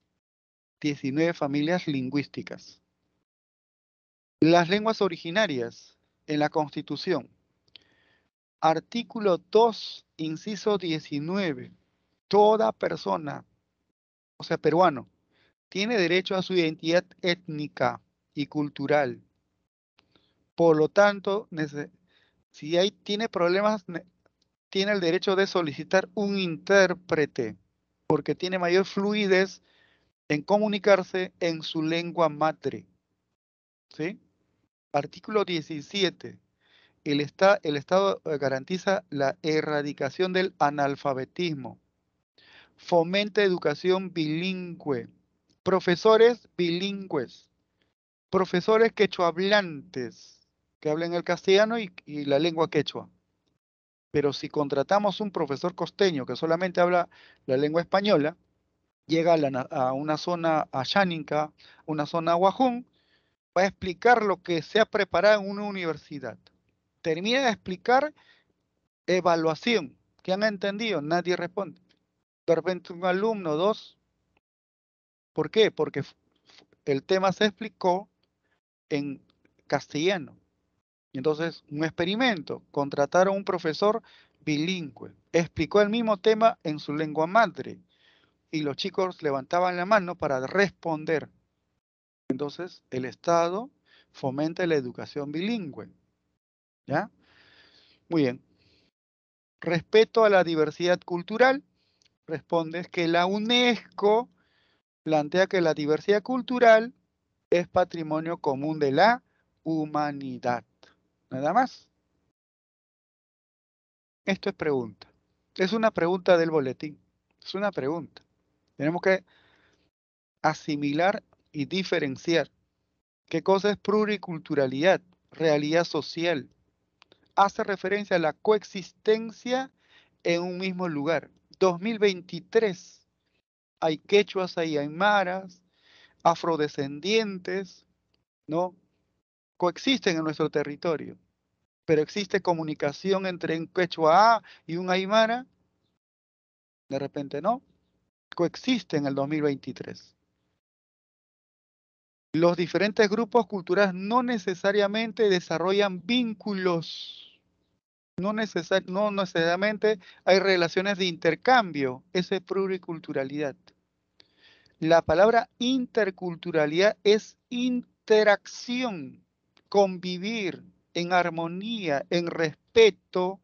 19 familias lingüísticas. Las lenguas originarias en la Constitución. Artículo 2, inciso 19. Toda persona, o sea, peruano, tiene derecho a su identidad étnica y cultural. Por lo tanto, si tiene problemas, tiene el derecho de solicitar un intérprete, porque tiene mayor fluidez en comunicarse en su lengua madre. ¿Sí? Artículo 17. El Estado garantiza la erradicación del analfabetismo. Fomenta educación bilingüe. Profesores bilingües. Profesores quechuahablantes que hablen el castellano y la lengua quechua. Pero si contratamos un profesor costeño que solamente habla la lengua española, llega a una zona ayánica, una zona huajún, va a explicar lo que se ha preparado en una universidad. Termina de explicar evaluación. ¿Qué han entendido? Nadie responde. De repente un alumno, dos. ¿Por qué? Porque el tema se explicó en castellano. Entonces, un experimento. Contrataron a un profesor bilingüe. Explicó el mismo tema en su lengua madre. Y los chicos levantaban la mano para responder. Entonces, el Estado fomenta la educación bilingüe. ¿Ya? Muy bien. Respeto a la diversidad cultural. Responde que la UNESCO plantea que la diversidad cultural es patrimonio común de la humanidad. Nada más. Esto es pregunta. Es una pregunta del boletín. Es una pregunta. Tenemos que asimilar y diferenciar. ¿Qué cosa es pluriculturalidad? Realidad social. Hace referencia a la coexistencia en un mismo lugar. 2023. Hay quechuas, hay aymaras, afrodescendientes, ¿no? Coexisten en nuestro territorio. Pero existe comunicación entre un quechua y un aymara, de repente no. Coexiste en el 2023. Los diferentes grupos culturales no necesariamente desarrollan vínculos, no necesariamente hay relaciones de intercambio, esa es pluriculturalidad. La palabra interculturalidad es interacción, convivir en armonía, en respeto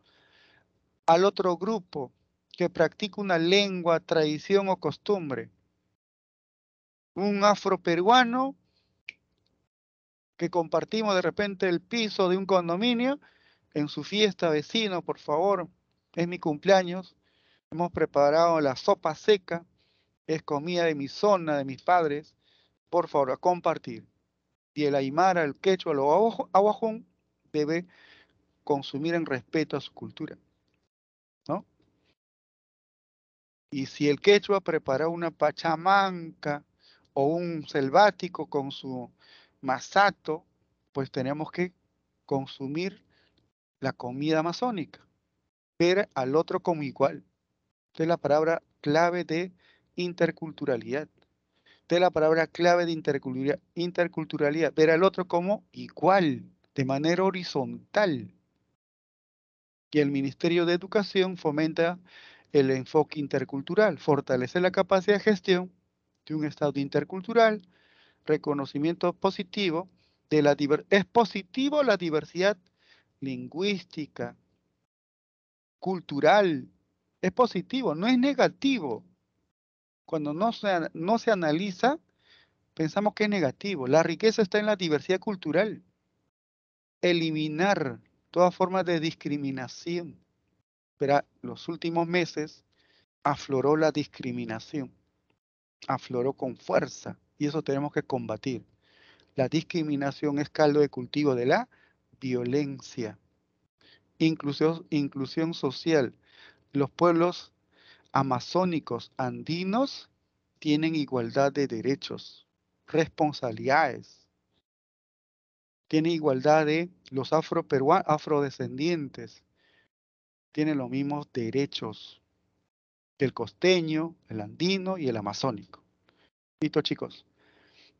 al otro grupo que practica una lengua, tradición o costumbre. Un afroperuano que compartimos de repente el piso de un condominio, en su fiesta, vecino, por favor, es mi cumpleaños, hemos preparado la sopa seca, es comida de mi zona, de mis padres, por favor, a compartir. Y el aymara, el quechua, o aguajún, debe consumir en respeto a su cultura, ¿no? Y si el quechua prepara una pachamanca o un selvático con su masato, pues tenemos que consumir la comida amazónica, ver al otro como igual. Esta es la palabra clave de interculturalidad. Esta es la palabra clave de interculturalidad, ver al otro como igual, de manera horizontal. Y el Ministerio de Educación fomenta el enfoque intercultural, fortalece la capacidad de gestión de un Estado intercultural, reconocimiento positivo de la diversidad. Es positivo la diversidad lingüística, cultural, es positivo, no es negativo. Cuando no se analiza, pensamos que es negativo. La riqueza está en la diversidad cultural. Eliminar toda forma de discriminación. Pero los últimos meses afloró la discriminación, afloró con fuerza, y eso tenemos que combatir. La discriminación es caldo de cultivo de la violencia. Inclusión social. Los pueblos amazónicos andinos tienen igualdad de derechos, responsabilidades. Tienen igualdad de los afrodescendientes. Tienen los mismos derechos que el costeño, el andino y el amazónico. Listo, chicos.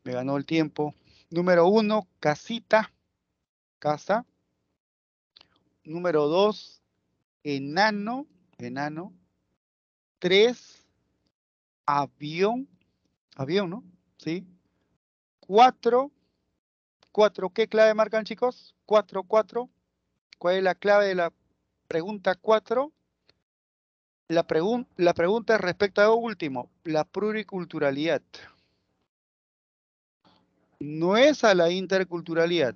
Me ganó el tiempo. Número 1, casita, casa. Número 2, enano, enano. 3, avión, avión, ¿no? ¿Sí? 4, ¿qué clave marcan, chicos? 4. ¿Cuál es la clave de la pregunta 4? La pregunta es respecto a lo último, la pluriculturalidad. No es a la interculturalidad,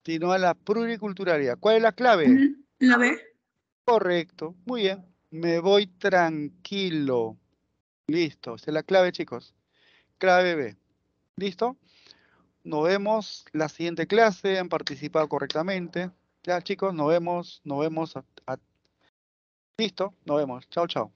sino a la pluriculturalidad. ¿Cuál es la clave? La B. Correcto, muy bien. Me voy tranquilo. Listo, esa es la clave, chicos. Clave B. ¿Listo? Nos vemos la siguiente clase. Han participado correctamente. Ya, chicos, nos vemos. Listo, nos vemos. Chao, chao.